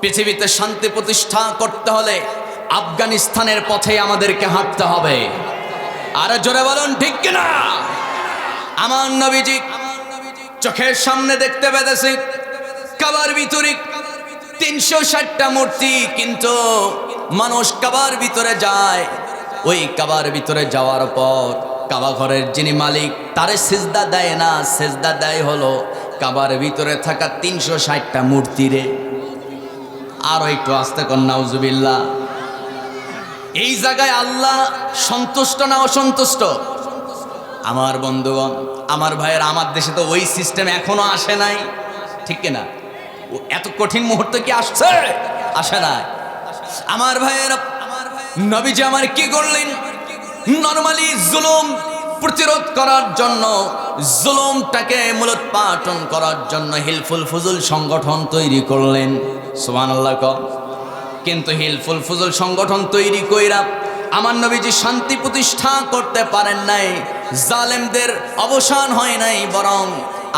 পৃথিবীতে শান্তি প্রতিষ্ঠা করতে হলে আফগানিস্তানের পথে আমাদেরকে হাঁটতে হবে। আরে জোরে বলুন ঠিক কিনা? আমার নবীজি চোখের সামনে দেখতে পেতেছি কাবার ভিতরে 360টা মূর্তি, কিন্তু মানুষ কাবার ভিতরে যায়, ওই কাবার ভিতরে যাওয়ার পর কাবা ঘরের যিনি মালিক তারে সিজদা দেয় না, সিজদা দেয় হলো কাবার ভিতরে থাকা 360টা মূর্তিরে। আরো একটু আস্তে কর নাউজুবিল্লাহ। এই জায়গায় আল্লাহ সন্তুষ্ট না অসন্তুষ্ট? আমার বন্ধুগণ, আমার ভাইয়ের, আমার দেশে তো ওই সিস্টেম এখনো আসে নাই, ঠিক কিনা? এত কঠিন মুহূর্ত কি আসছে? আসে না। আমার ভাইয়েরা, নবীজি আমার কি করলেন? নরমালি জুলুম প্রতিরোধ করার জন্য, জুলুমটাকে মূলোৎপাটন করার জন্য হিলফুল ফুজুল সংগঠন তৈরি করলেন। সুবহানাল্লাহ। কিন্তু হিলফুল ফুজুল সংগঠন তৈরি কইরা আমার নবীজি শান্তি প্রতিষ্ঠা করতে পারেন নাই, জালেমদের অবসান হয় নাই, বরং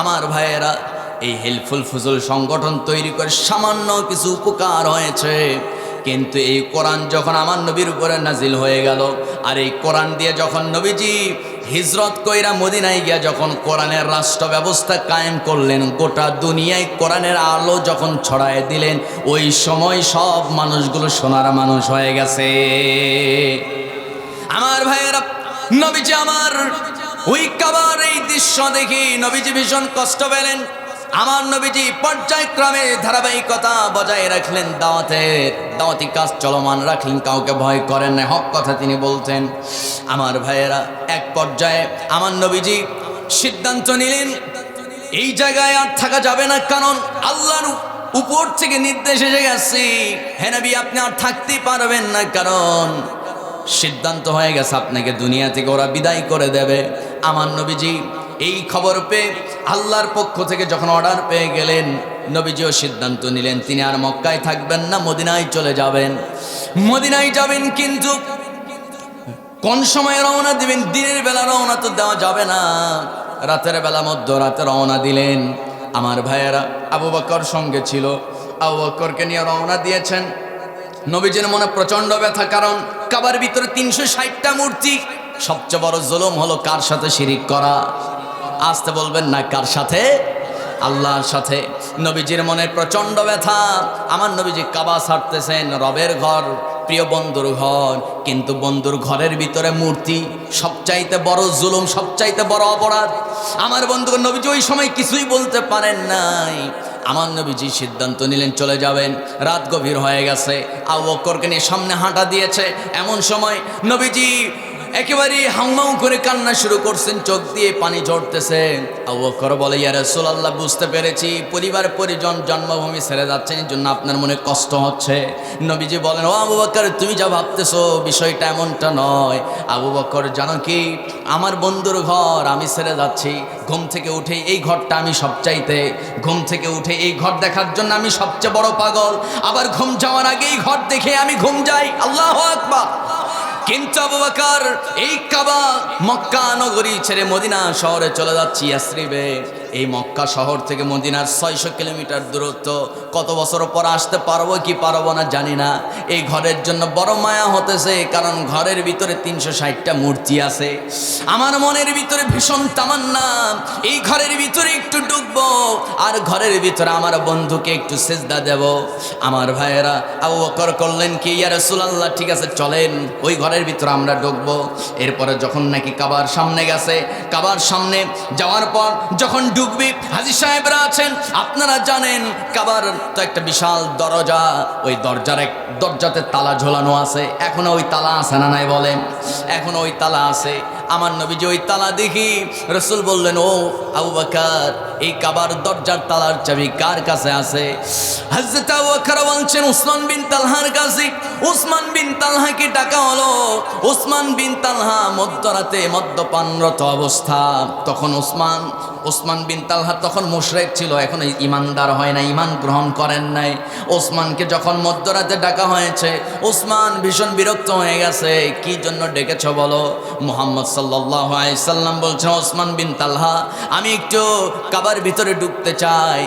আমার ভাইয়েরা এই হিলফুল ফুজুল সংগঠন তৈরি করে সামান্য কিছু উপকার হয়েছে। কিন্তু এই কোরআন যখন আমার নবীর উপরে নাজিল হয়ে গেল, আর এই কোরআন দিয়ে যখন নবীজি হিজরত কইরা মদিনায় গিয়া যখন কোরআনের রাষ্ট্র ব্যবস্থা কায়েম করলেন, গোটা দুনিয়ায় কোরআনের আলো যখন ছড়ায় দিলেন, ওই সময় সব মানুষগুলো সোনার মানুষ হয়ে গেছে। আমার ভাইয়েরা, নবীজি আমার ওই কাবার এই দৃশ্য দেখি নবীজি ভীষণ কষ্ট পেলেন। আমার নবীজি পর্যায়ক্রমে ধারাবাহিকতা বজায় রাখলেন, দাওয়াতি কাজ চলমান রাখলেন, কাউকে ভয় করেন না, হক কথা তিনি বলতেন। আমার ভাইয়েরা, এক পর্যায়ে আমার নবীজি সিদ্ধান্ত নিলেন এই জায়গায় আর থাকা যাবে না, কারণ আল্লাহর উপর থেকে নির্দেশ এসে গেছে, হে নবী আপনি আর থাকতে পারবেন না, কারণ সিদ্ধান্ত হয়ে গেছে আপনাকে দুনিয়া থেকে ওরা বিদায় করে দেবে। আমার নবীজি এই খবর পেয়ে আল্লাহর পক্ষ থেকে যখন অর্ডার পেয়ে গেলেন, নবীজিও সিদ্ধান্ত নিলেন তিনি আর মক্কায় থাকবেন না, মদিনায় চলে যাবেন। মদিনায় যাবেন, কিন্তু কোন সময় রওনা দিবেন? দিনের বেলা রওনা তো দেওয়া যাবে না, রাতের বেলা মধ্যরাতে রওনা দিলেন। আমার ভাইয়েরা, আবু বকর সঙ্গে ছিল, আবু বকরকে নিয়ে রওনা দিয়েছেন। নবীজির মনে প্রচণ্ড ব্যথা, কারণ কাবার ভিতরে 360টা মূর্তি। সবচেয়ে বড় জুলুম হলো কার সাথে শিরিক করা। আসতে বলবেন না, কার সাথে? আল্লাহর সাথে। নবীজির মনে প্রচণ্ড ব্যথা। আমার নবীজি কাবা ছাড়তেছেন, রবের ঘর, প্রিয় বন্ধুর ঘর, কিন্তু বন্ধুর ঘরের ভিতরে মূর্তি। সবচাইতে বড় জুলুম, সবচাইতে বড় অপরাধ। আমার বন্ধু নবীজি ওই সময় কিছুই বলতে পারেন নাই। আমার নবীজি সিদ্ধান্ত নিলেন চলে যাবেন। রাত গভীর হয়ে গেছে, আবু বকরকে নিয়ে সামনে হাঁটা দিয়েছে। এমন সময় নবীজি একেবারে হাউমাউ করে কান্না শুরু করছেন, চোখ দিয়ে পানি ঝরতেছে। আবু বকর বলে, ইয়া রাসূলুল্লাহ, বুঝতে পেরেছি পরিবার পরিজন জন্মভূমি ছেড়ে যাচ্ছেন, এই জন্য আপনার মনে কষ্ট হচ্ছে। নবীজি বলেন, ও আবু বকর, তুমি যা ভাবতেছো বিষয়টা এমনটা নয়। আবু বকর, জানো কি, আমার বন্ধুর ঘর আমি ছেড়ে যাচ্ছি। ঘুম থেকে উঠে এই ঘরটা আমি সবচাইতে, ঘুম থেকে উঠে এই ঘর দেখার জন্য আমি সবচেয়ে বড় পাগল। আবার ঘুম যাওয়ার আগে এই ঘর দেখে আমি ঘুম যাই। আল্লাহু আকবার। কিন্তু আবু বকর এই কাবা মক্কা নগরী ছেড়ে মদিনা শহরে চলে যাচ্ছি, ইয়াসরিবে। এই মক্কা শহর থেকে মদিনার 600 কিলোমিটার দূরত্ব। কত বছর পর আসতে পারবো কি পারবো না জানি না। এই ঘরের জন্য বড় মায়া হতেছে, কারণ ঘরের ভিতরে 360টা মূর্তি আছে। আমার মনের ভিতরে ভীষণ তামান্না, এই ঘরের ভিতরে একটু ঢুকবো, আর ঘরের ভিতরে আমার বন্ধুকে একটু সেজদা দেব। আমার ভাইয়েরা, আবু বকর করলেন কি, ইয়া রাসূলুল্লাহ, ঠিক আছে চলেন, ওই ঘরের ভিতরে আমরা ঢুকবো। এরপরে যখন নাকি কাবার সামনে গেছে, কাবার সামনে যাওয়ার পর যখন ঢুকবি, হাজী সাহেবরা আছেন, আপনারা জানেন কাবার তো একটা বিশাল দরজা, ওই দরজাতে তালা ঝোলানো আছে। এখনো ওই তালা আছে না নাই বলেন? এখনো ওই তালা আছে। আমার নবীজি ওই তালা দেখি, রাসূল বললেন, ও আবু বকর, এই কাবার দরজার তালার চাবি কার কাছে আছে? হযরত আবু বকর বলছেন, উসমান বিন তালহার কাছে। উসমান বিন তালহাকে ডাকা হলো। উসমান বিন তালহা মধ্যরাতে মদ্যপানরত অবস্থা। তখন উসমান বিন তালহা তখন মুশরিক ছিল, এখন ইমানদার হয় না, ইমান গ্রহণ করেন নাই। ওসমানকে যখন মধ্যরাতে ডাকা হয়েছে, ওসমান ভীষণ বিরক্ত হয়ে গেছে। কি জন্য ডেকেছ বলো? মুহাম্মদ সাল্লাল্লাহু আলাইহি সাল্লাম বলছেন, ওসমান বিন তালহা, আমি একটু কাবার ভিতরে ঢুকতে চাই।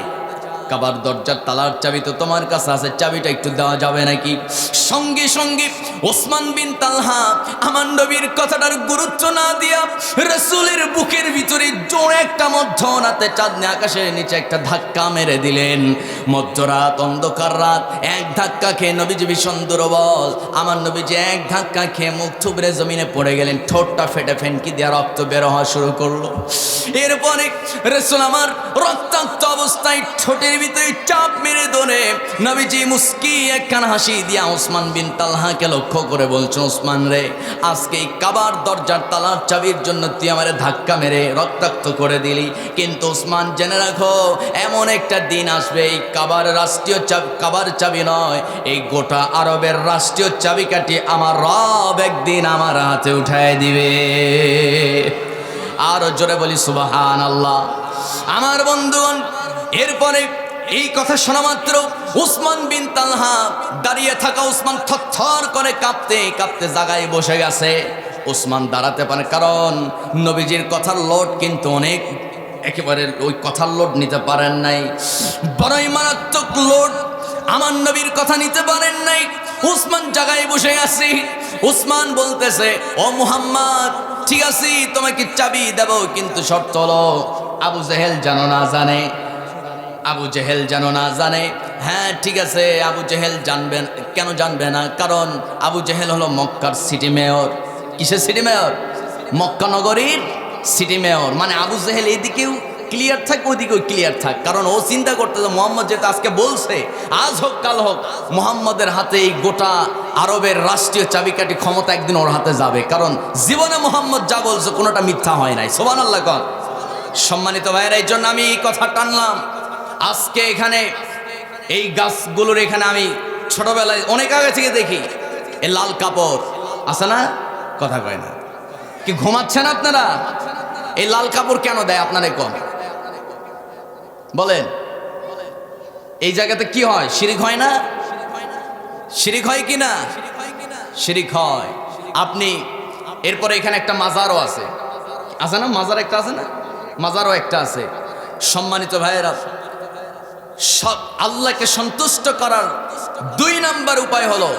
কাবার দরজার তালার চাবি তো তোমার কাছে আছে, চাবিটা একটু দেওয়া যাবে নাকি? সঙ্গে সঙ্গে ওসমান বিন তালহা আমার নবীর কথাটার গুরুত্ব না দিয়া রাসূলের বুকের ভিতরে জোরে একটা মধ্যরাতে চাঁদনি আকাশের নিচে একটা ধাক্কা মেরে দিলেন। মধ্যরাত, অন্ধকার রাত, এক ধাক্কা খেয়ে নবীজি ভীষণ দুর্বল। আমার নবীজি এক ধাক্কা খেয়ে মুখ থুবড়ে জমিনে পড়ে গেলেন। ঠোঁটটা ফেটে ফেনকি দিয়ে রক্ত বের হওয়া শুরু করলো। এরপরে রাসূল আমার রক্তাক্ত অবস্থায় ঠোঁটের ভিতরে চাপ মেরে ধরে নবীজি মুস্কি একখান হাসি দিয়া ওসমান বিন তালহাকে লক্ষ্য করে বলছেন, ওসমান রে, আজকে এই কাবার দরজার তালার চাবি চাবির জন্য তুই আমারে ধাক্কা মেরে রক্তাক্ত করে দিলি, কিন্তু ওসমান জেনে রাখো এমন একটা দিন আসবে এই কাবার চাবি নয়, এই গোটা আরবের রাষ্ট্রীয় চাবিকাঠি আমার রব একদিন আমার হাতে উঠায় দিবে। আরো জোরে বলি সুবহানাল্লাহ। আমার বন্ধুগণ, এরপরে এই কথা শোনা মাত্র উসমান বিন তালহা, দাঁড়িয়ে থাকা উসমান থরথর করে কাঁপতে কাঁপতে জায়গায় বসে গেছে। উসমান দাঁড়াতে পারে, কারণ নবীজির কথার লোড কিন্তু অনেক, একেবারে ওই কথার লোড নিতে পারেন নাই, বড়ই মারাত্মক লোড। আমার নবীর কথা নিতে পারেন নাই। উসমান জায়গায় বসে গেছে। উসমান বলতেছে, ও মুহাম্মদ, ঠিক আছে তোমাকে চাবি দেব, কিন্তু শর্ত হলো আবু জেহেল যেন না জানে, আবু জেহেল যেন না জানে। হ্যাঁ ঠিক আছে, আবু জেহেল জানবেন, কেন জানবে না? কারণ আবু জেহেল হলো মক্কার সিটি মেয়র। কিসের সিটি মেয়র? মক্কা নগরীর সিটি মেয়র। মানে আবু জেহেল এদিকেও ক্লিয়ার থাক, ওদিকেও ক্লিয়ার থাক, কারণ ও চিন্তা করতেছে মোহাম্মদ যেহেতু আজকে বলছে, আজ হোক কাল হোক মোহাম্মদের হাতে এই গোটা আরবের রাষ্ট্রীয় চাবিকাঠি ক্ষমতা একদিন ওর হাতে যাবে, কারণ জীবনে মোহাম্মদ যা বলছে কোনোটা মিথ্যা হয় নাই। সুবহানাল্লাহ কন। সম্মানিত ভাইয়েরা, এই জন্য আমি এই কথা টানলাম। আজকে এখানে এই গাছগুলোর এখানে আমি ছোটবেলায় অনেক আগে থেকে দেখি এই লাল কাপড় আছে না, কথা কয় না, কি ঘুমাচ্ছেন আপনারা? এই লাল কাপড় কেন দেয় আপনারা কম বলেন? এই জায়গাতে কি হয়? শিরিক হয় না? শিরিক হয় কি না? শিরিক হয়। আপনি এরপরে এখানে একটা মাজারও আছে, আছে না? মাজার একটা আছে না? মাজারও একটা আছে। সম্মানিত ভাইয়েরা, আল্লাহকে সন্তুষ্ট করার 2 নাম্বার উপায় হলো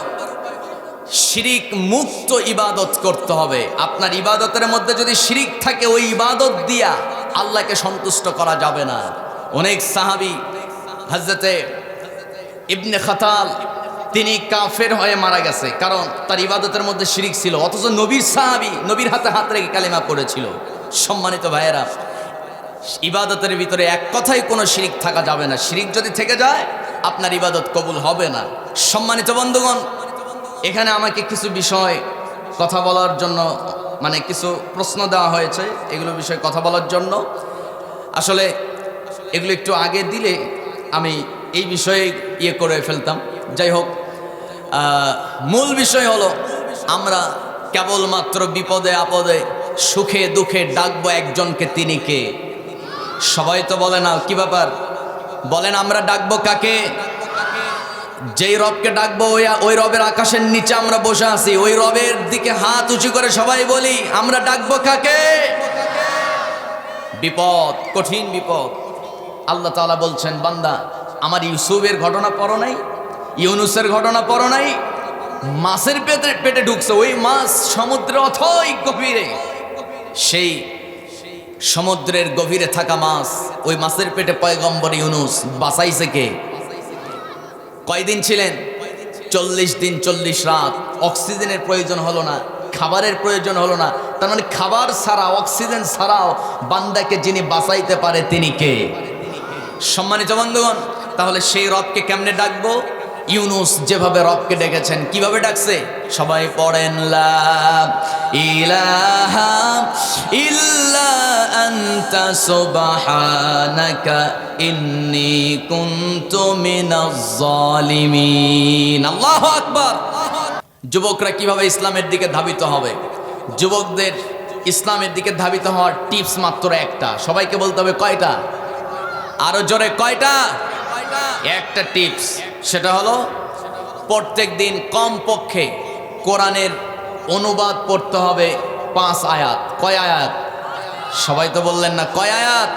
শিরিক মুক্ত ইবাদত করতে হবে। আপনার ইবাদতের মধ্যে যদি শিরিক থাকে, ওই ইবাদত দিয়া আল্লাহকে সন্তুষ্ট করা যাবে না। অনেক সাহাবী, হযরতে ইবনে খাতাল, তিনি কাফের হয়ে মারা গেছে, কারণ তার ইবাদতের মধ্যে শিরিক ছিল, অথচ নবীর সাহাবী নবীর হাতে হাত রেখে কালিমা পড়েছিল। সম্মানিত ভাইয়েরা, ইবাদতের ভিতরে এক কথাই কোনো শিরিক থাকা যাবে না। শিরিক যদি থেকে যায় আপনার ইবাদত কবুল হবে না। সম্মানিত বন্ধুগণ, এখানে আমাকে কিছু বিষয় কথা বলার জন্য, মানে কিছু প্রশ্ন দেওয়া হয়েছে, এগুলো বিষয়ে কথা বলার জন্য। আসলে এগুলো একটু আগে দিলে আমি এই বিষয়ে ইয়ে করে ফেলতাম। যাই হোক, মূল বিষয় হলো আমরা কেবলমাত্র বিপদে আপদে সুখে দুঃখে ডাকবো একজনকে, তিনি কে? সবাই তো বলে না, কি ব্যাপার বলেন? আমরা ডাকবো কাকে? যেই রবকে ডাকবো ওই রবের আকাশের নিচে আমরা বসে আছি, ওই রবের দিকে হাত উঁচু করে সবাই বলি আমরা ডাকবো কাকে? বিপদ, কঠিন বিপদ। আল্লাহ তাআলা বলছেন, বান্দা আমার ইউসুফের ঘটনা পড়ো নাই? ইউনুসের ঘটনা পড়ো নাই? মাছের পেটে ঢুকছে, ওই মাছ সমুদ্রের অথই গভীরে, সেই সমুদ্রের গভীরে থাকা মাছ, ওই মাছের পেটে পয়গম্বর ইউনুস বাঁচাইছে কে? কয়দিন ছিলেন? 40 দিন 40 রাত। অক্সিজেনের প্রয়োজন হলো না, খাবারের প্রয়োজন হলো না। তার মানে খাবার ছাড়া, অক্সিজেন ছাড়াও বান্দাকে যিনি বাঁচাইতে পারে তিনি কে? সম্মানিত বন্ধুগণ, তাহলে সেই রবকে কেমনে ডাকবো? ইউনুস যেভাবে রবকে ডেকেছেন, কিভাবে ডাকছে? সবাই পড়েন, লা ইলাহা ইল্লা আনতা সুবহানাকা ইন্নী কুনতু মিনাজ জালিমিন। আল্লাহু আকবার। যুবকরা কিভাবে ইসলামের দিকে ধাবিত হবে? যুবকদের ইসলামের দিকে ধাবিত হওয়ার টিপস মাত্র একটা। সবাইকে বলতে হবে কয়টা? আরো জোরে, কয়টা? একটা টিপস, সেটা হলো প্রত্যেক দিন কমপক্ষে কোরআনের অনুবাদ পড়তে হবে 5 আয়াত। কয় আয়াত? সবাই তো বললেন না, কয় আয়াত?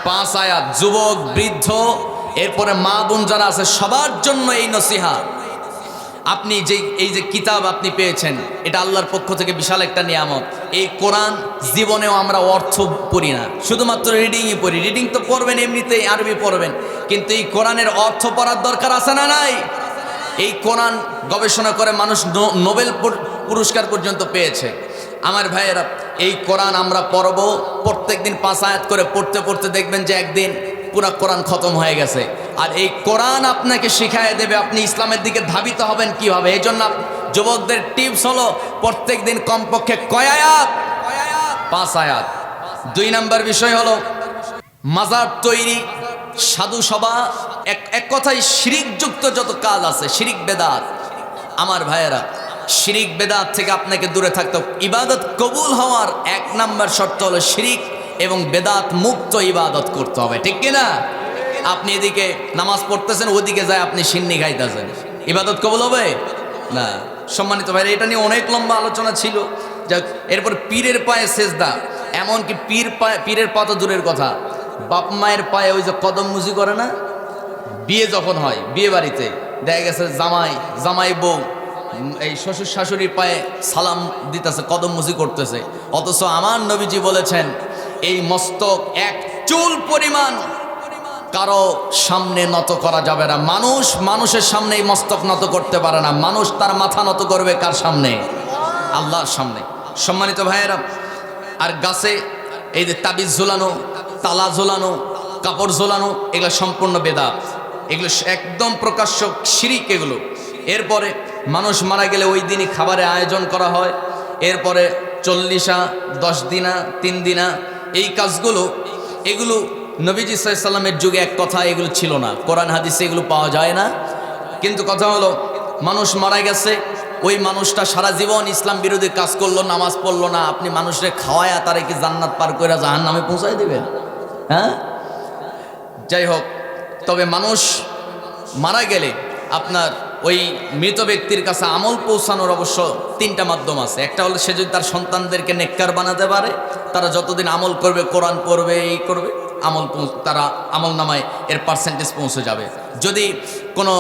5 আয়াত। যুবক, বৃদ্ধ, এরপরে মা বোন যারা আছে সবার জন্য এই নসিহত। আপনি এই যে কিতাব আপনি পেয়েছেন, এটা আল্লাহর পক্ষ থেকে বিশাল একটা নিয়ামত। এই কোরআন জীবনেও আমরা অর্থ পড়ি না, শুধুমাত্র রিডিংই পড়ি। রিডিং তো পড়বেন, এমনিতেই আরবি পড়বেন, কিন্তু এই কোরআনের অর্থ পড়ার দরকার আছে না নাই? এই কোরআন গবেষণা করে মানুষ নোবেল পুরস্কার পর্যন্ত পেয়েছে। আমার ভাইয়েরা, এই কোরআন আমরা পড়ব, প্রত্যেক দিন 5 আয়াত করে পড়তে পড়তে দেখবেন যে একদিন পুরা কোরআন খতম হয়ে গেছে। আর এই কোরআন আপনাকে শিখায় দেবে আপনি ইসলামের দিকে ধাবিত হবেন কিভাবে। এই জন্য যুবকদের টিপস হলো প্রত্যেক দিন কমপক্ষে কয় আয়াত? 5 আয়াত। 2 নাম্বার বিষয় হলো মাজার তৈরি, সাধু সভা, এক কথায় শিরিকযুক্ত যত কাজ আছে, শিরিক বেদাত। আমার ভাইয়েরা, শিরিক বেদাত থেকে আপনাকে দূরে থাকতে হবে। ইবাদত কবুল হওয়ার 1 নাম্বার শর্ত হলো শিরিক এবং বেদাত মুক্ত ইবাদত করতে হবে, ঠিক কিনা? আপনি এদিকে নামাজ পড়তেছেন, ওদিকে যায় আপনি সিন্নি খাইতেছেন, ইবাদত কবুল হবে না। সম্মানিত ভাইরা, এটা নিয়ে অনেক লম্বা আলোচনা ছিল। যাক, এরপর পীরের পায়ে সেজদা, এমনকি পীরের পা তো দূরের কথা, বাপ মায়ের পায়ে ওই যে কদম মুজি করে না, বিয়ে যখন হয়, বিয়ে বাড়িতে দেখা গেছে জামাই বউ এই শ্বশুর শাশুড়ির পায়ে সালাম দিতেছে, কদম মুজি করতেছে। অথচ আমার নবীজি বলেছেন এই মস্তক 1 চুল পরিমাণ কারো সামনে নত করা যাবে না। মানুষের সামনে এই মস্তক নত করতে পারে না। মানুষ তার মাথা নত করবে কার সামনে? আল্লাহর সামনে। সম্মানিত ভাইয়েরা, আর গাছে এই যে তাবিজ ঝোলানো, তালা ঝোলানো, কাপড় ঝোলানো, এগুলো সম্পূর্ণ বেদাত, এগুলো একদম প্রকাশ্য শিরিক এগুলো। এরপরে মানুষ মারা গেলে ওই দিনই খাবারের আয়োজন করা হয়। এরপরে 40 10 দিনা 3 দিনা এই কাজগুলো, এগুলো নবীজি সাল্লাল্লাহু আলাইহি সাল্লামের যুগে এক কথা এগুলো ছিল না, কোরআন হাদিসে এগুলো পাওয়া যায় না। কিন্তু কথা হলো, মানুষ মারা গেছে, ওই মানুষটা সারা জীবন ইসলাম বিরোধী কাজ করলো, নামাজ পড়লো না, আপনি মানুষের খাওয়ায়া তারে কি জান্নাত পার করে জাহান্নামে পৌঁছায় দিবেন? হ্যাঁ, যাই হোক, তবে মানুষ মারা গেলে আপনার ওই মৃত ব্যক্তির কাছে আমল পৌঁছানোর অবশ্য 3টা মাধ্যম আছে। একটা হলো সে যদি তার সন্তানদেরকে নেককার বানাতে পারে, তারা যতদিন আমল করবে, কোরআন পড়বে, এই করবে, তারা আমল নামায় এর পার্সেন্টেজ পৌঁছে যাবে। যদি কোনো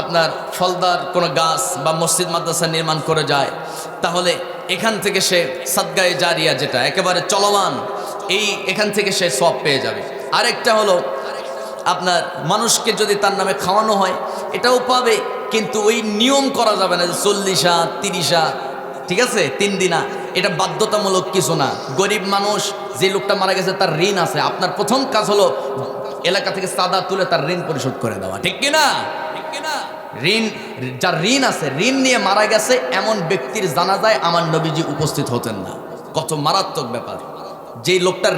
আপনার ফলদার কোনো গাছ বা মসজিদ মাদ্রাসা নির্মাণ করে যায়, তাহলে এখান থেকে সে সাদগায়ে জারিয়া, যেটা একেবারে চলমান, এখান থেকে সে সওয়াব পেয়ে যাবে। আরেকটা হলো আপনার মানুষকে যদি তার নামে খাওয়ানো হয়, এটাও পাবে, কিন্তু ওই নিয়ম করা যাবে না যে 40 30, ঠিক আছে, 3 দিনা, এটা বাধ্যতামূলক কিছু না। গরিব মানুষ, যে লোকটা মারা গেছে তার ঋণ আছে, আপনার প্রথম কাজ হলো এলাকা থেকে চাঁদা তুলে তার ঋণ পরিশোধ করে দেওয়া, ঠিক কিনা? ঋণ, যার ঋণ আছে, ঋণ নিয়ে মারা গেছে এমন ব্যক্তির জানাজায় আমার নবীজি উপস্থিত হতেন না। কত মারাত্মক ব্যাপার! যে লোকটার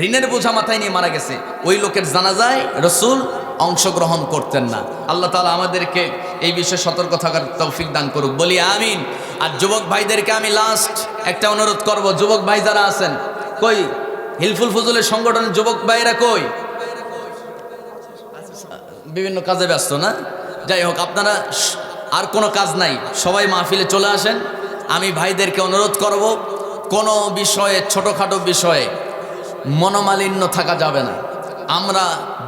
ঋণের বোঝা মাথায় নিয়ে মারা গেছে, ওই লোকের জানাজায় রাসূল অংশগ্রহণ করতেন না। আল্লাহ তাআলা আমাদেরকে এই বিষয়ে সতর্ক থাকার তৌফিক দান করুক, বলি আমিন। আর যুবক ভাইদেরকে আমি লাস্ট একটা অনুরোধ করব, যুবক ভাই যারা আছেন, কই হিলফুল ফুজুলের সংগঠনের যুবক ভাইরা কই? বিভিন্ন কাজে ব্যস্ত না? যাই হোক, আপনারা আর কোনো কাজ নাই, সবাই মাহফিলে চলে আসেন। আমি ভাইদেরকে অনুরোধ করব, কোনো বিষয়ে, ছোটোখাটো বিষয়ে মনোমালিন্য থাকা যাবে না। আমরা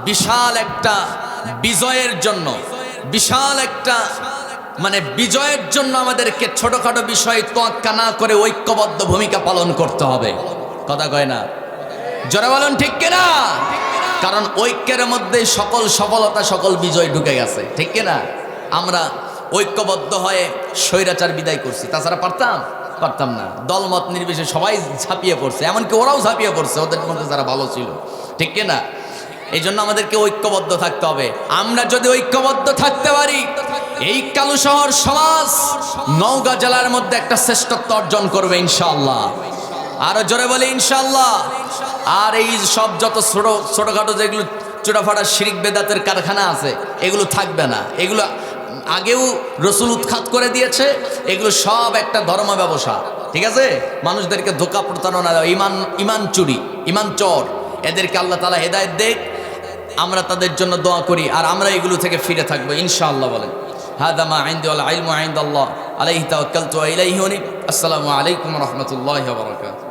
বিশাল একটা বিজয়ের জন্য, বিজয়ের জন্য আমাদেরকে ছোটোখাটো বিষয়ে তোয়াক্কা না করে ঐক্যবদ্ধ ভূমিকা পালন করতে হবে। কথা কয় না? জোরে বলুন, ঠিক কিনা? কারণ ঐক্যের মধ্যে সকল সফলতা, সকল বিজয় ঢুকে গেছে, ঠিক কিনা? আমরা ঐক্যবদ্ধ হয়ে স্বৈরাচার বিদায় করছি, তাছাড়া পারতাম না। দলমত নির্বিশেষে সবাই ঝাঁপিয়ে পড়ছে, এমনকি ওরাও ঝাঁপিয়ে পড়ছে, ওদের মধ্যে যারা ভালো ছিল, ঠিক কিনা? এই জন্য আমাদেরকে ঐক্যবদ্ধ থাকতে হবে। আমরা যদি ঐক্যবদ্ধ থাকতে পারি, এই কালু শহর সমাজ নওগাঁ জেলার মধ্যে একটা শ্রেষ্ঠত্ব অর্জন করবে ইনশাআল্লাহ। আরো জোরে বলি ইনশাআল্লাহ। আর এই সব যত ছোটখাটো যেগুলো ছোটাফাটা শিরিক বেদাতের কারখানা আছে, এগুলো থাকবে না। এগুলো আগেও রাসূল উৎখাত করে দিয়েছে। এগুলো সব একটা ধর্ম ব্যবসা, ঠিক আছে? মানুষদেরকে ধোঁকা প্রতারণা, ইমান চুরি, ইমান চোর, এদেরকে আল্লাহ তাআলা হেদায়েত দেখ। আমরা তাদের জন্য দোয়া করি, আর আমরা এগুলো থেকে ফিরে থাকবো ইনশাআল্লাহ। বলেন হাদা মা ইনদি ওয়াল ইলমু ইনদাল্লাহ আলাইহি তাওয়াক্কালতু ওয়া ইলাইহি উনীব। আসসালামু আলাইকুম ওয়া রাহমাতুল্লাহি ওয়া বারাকাতুহু।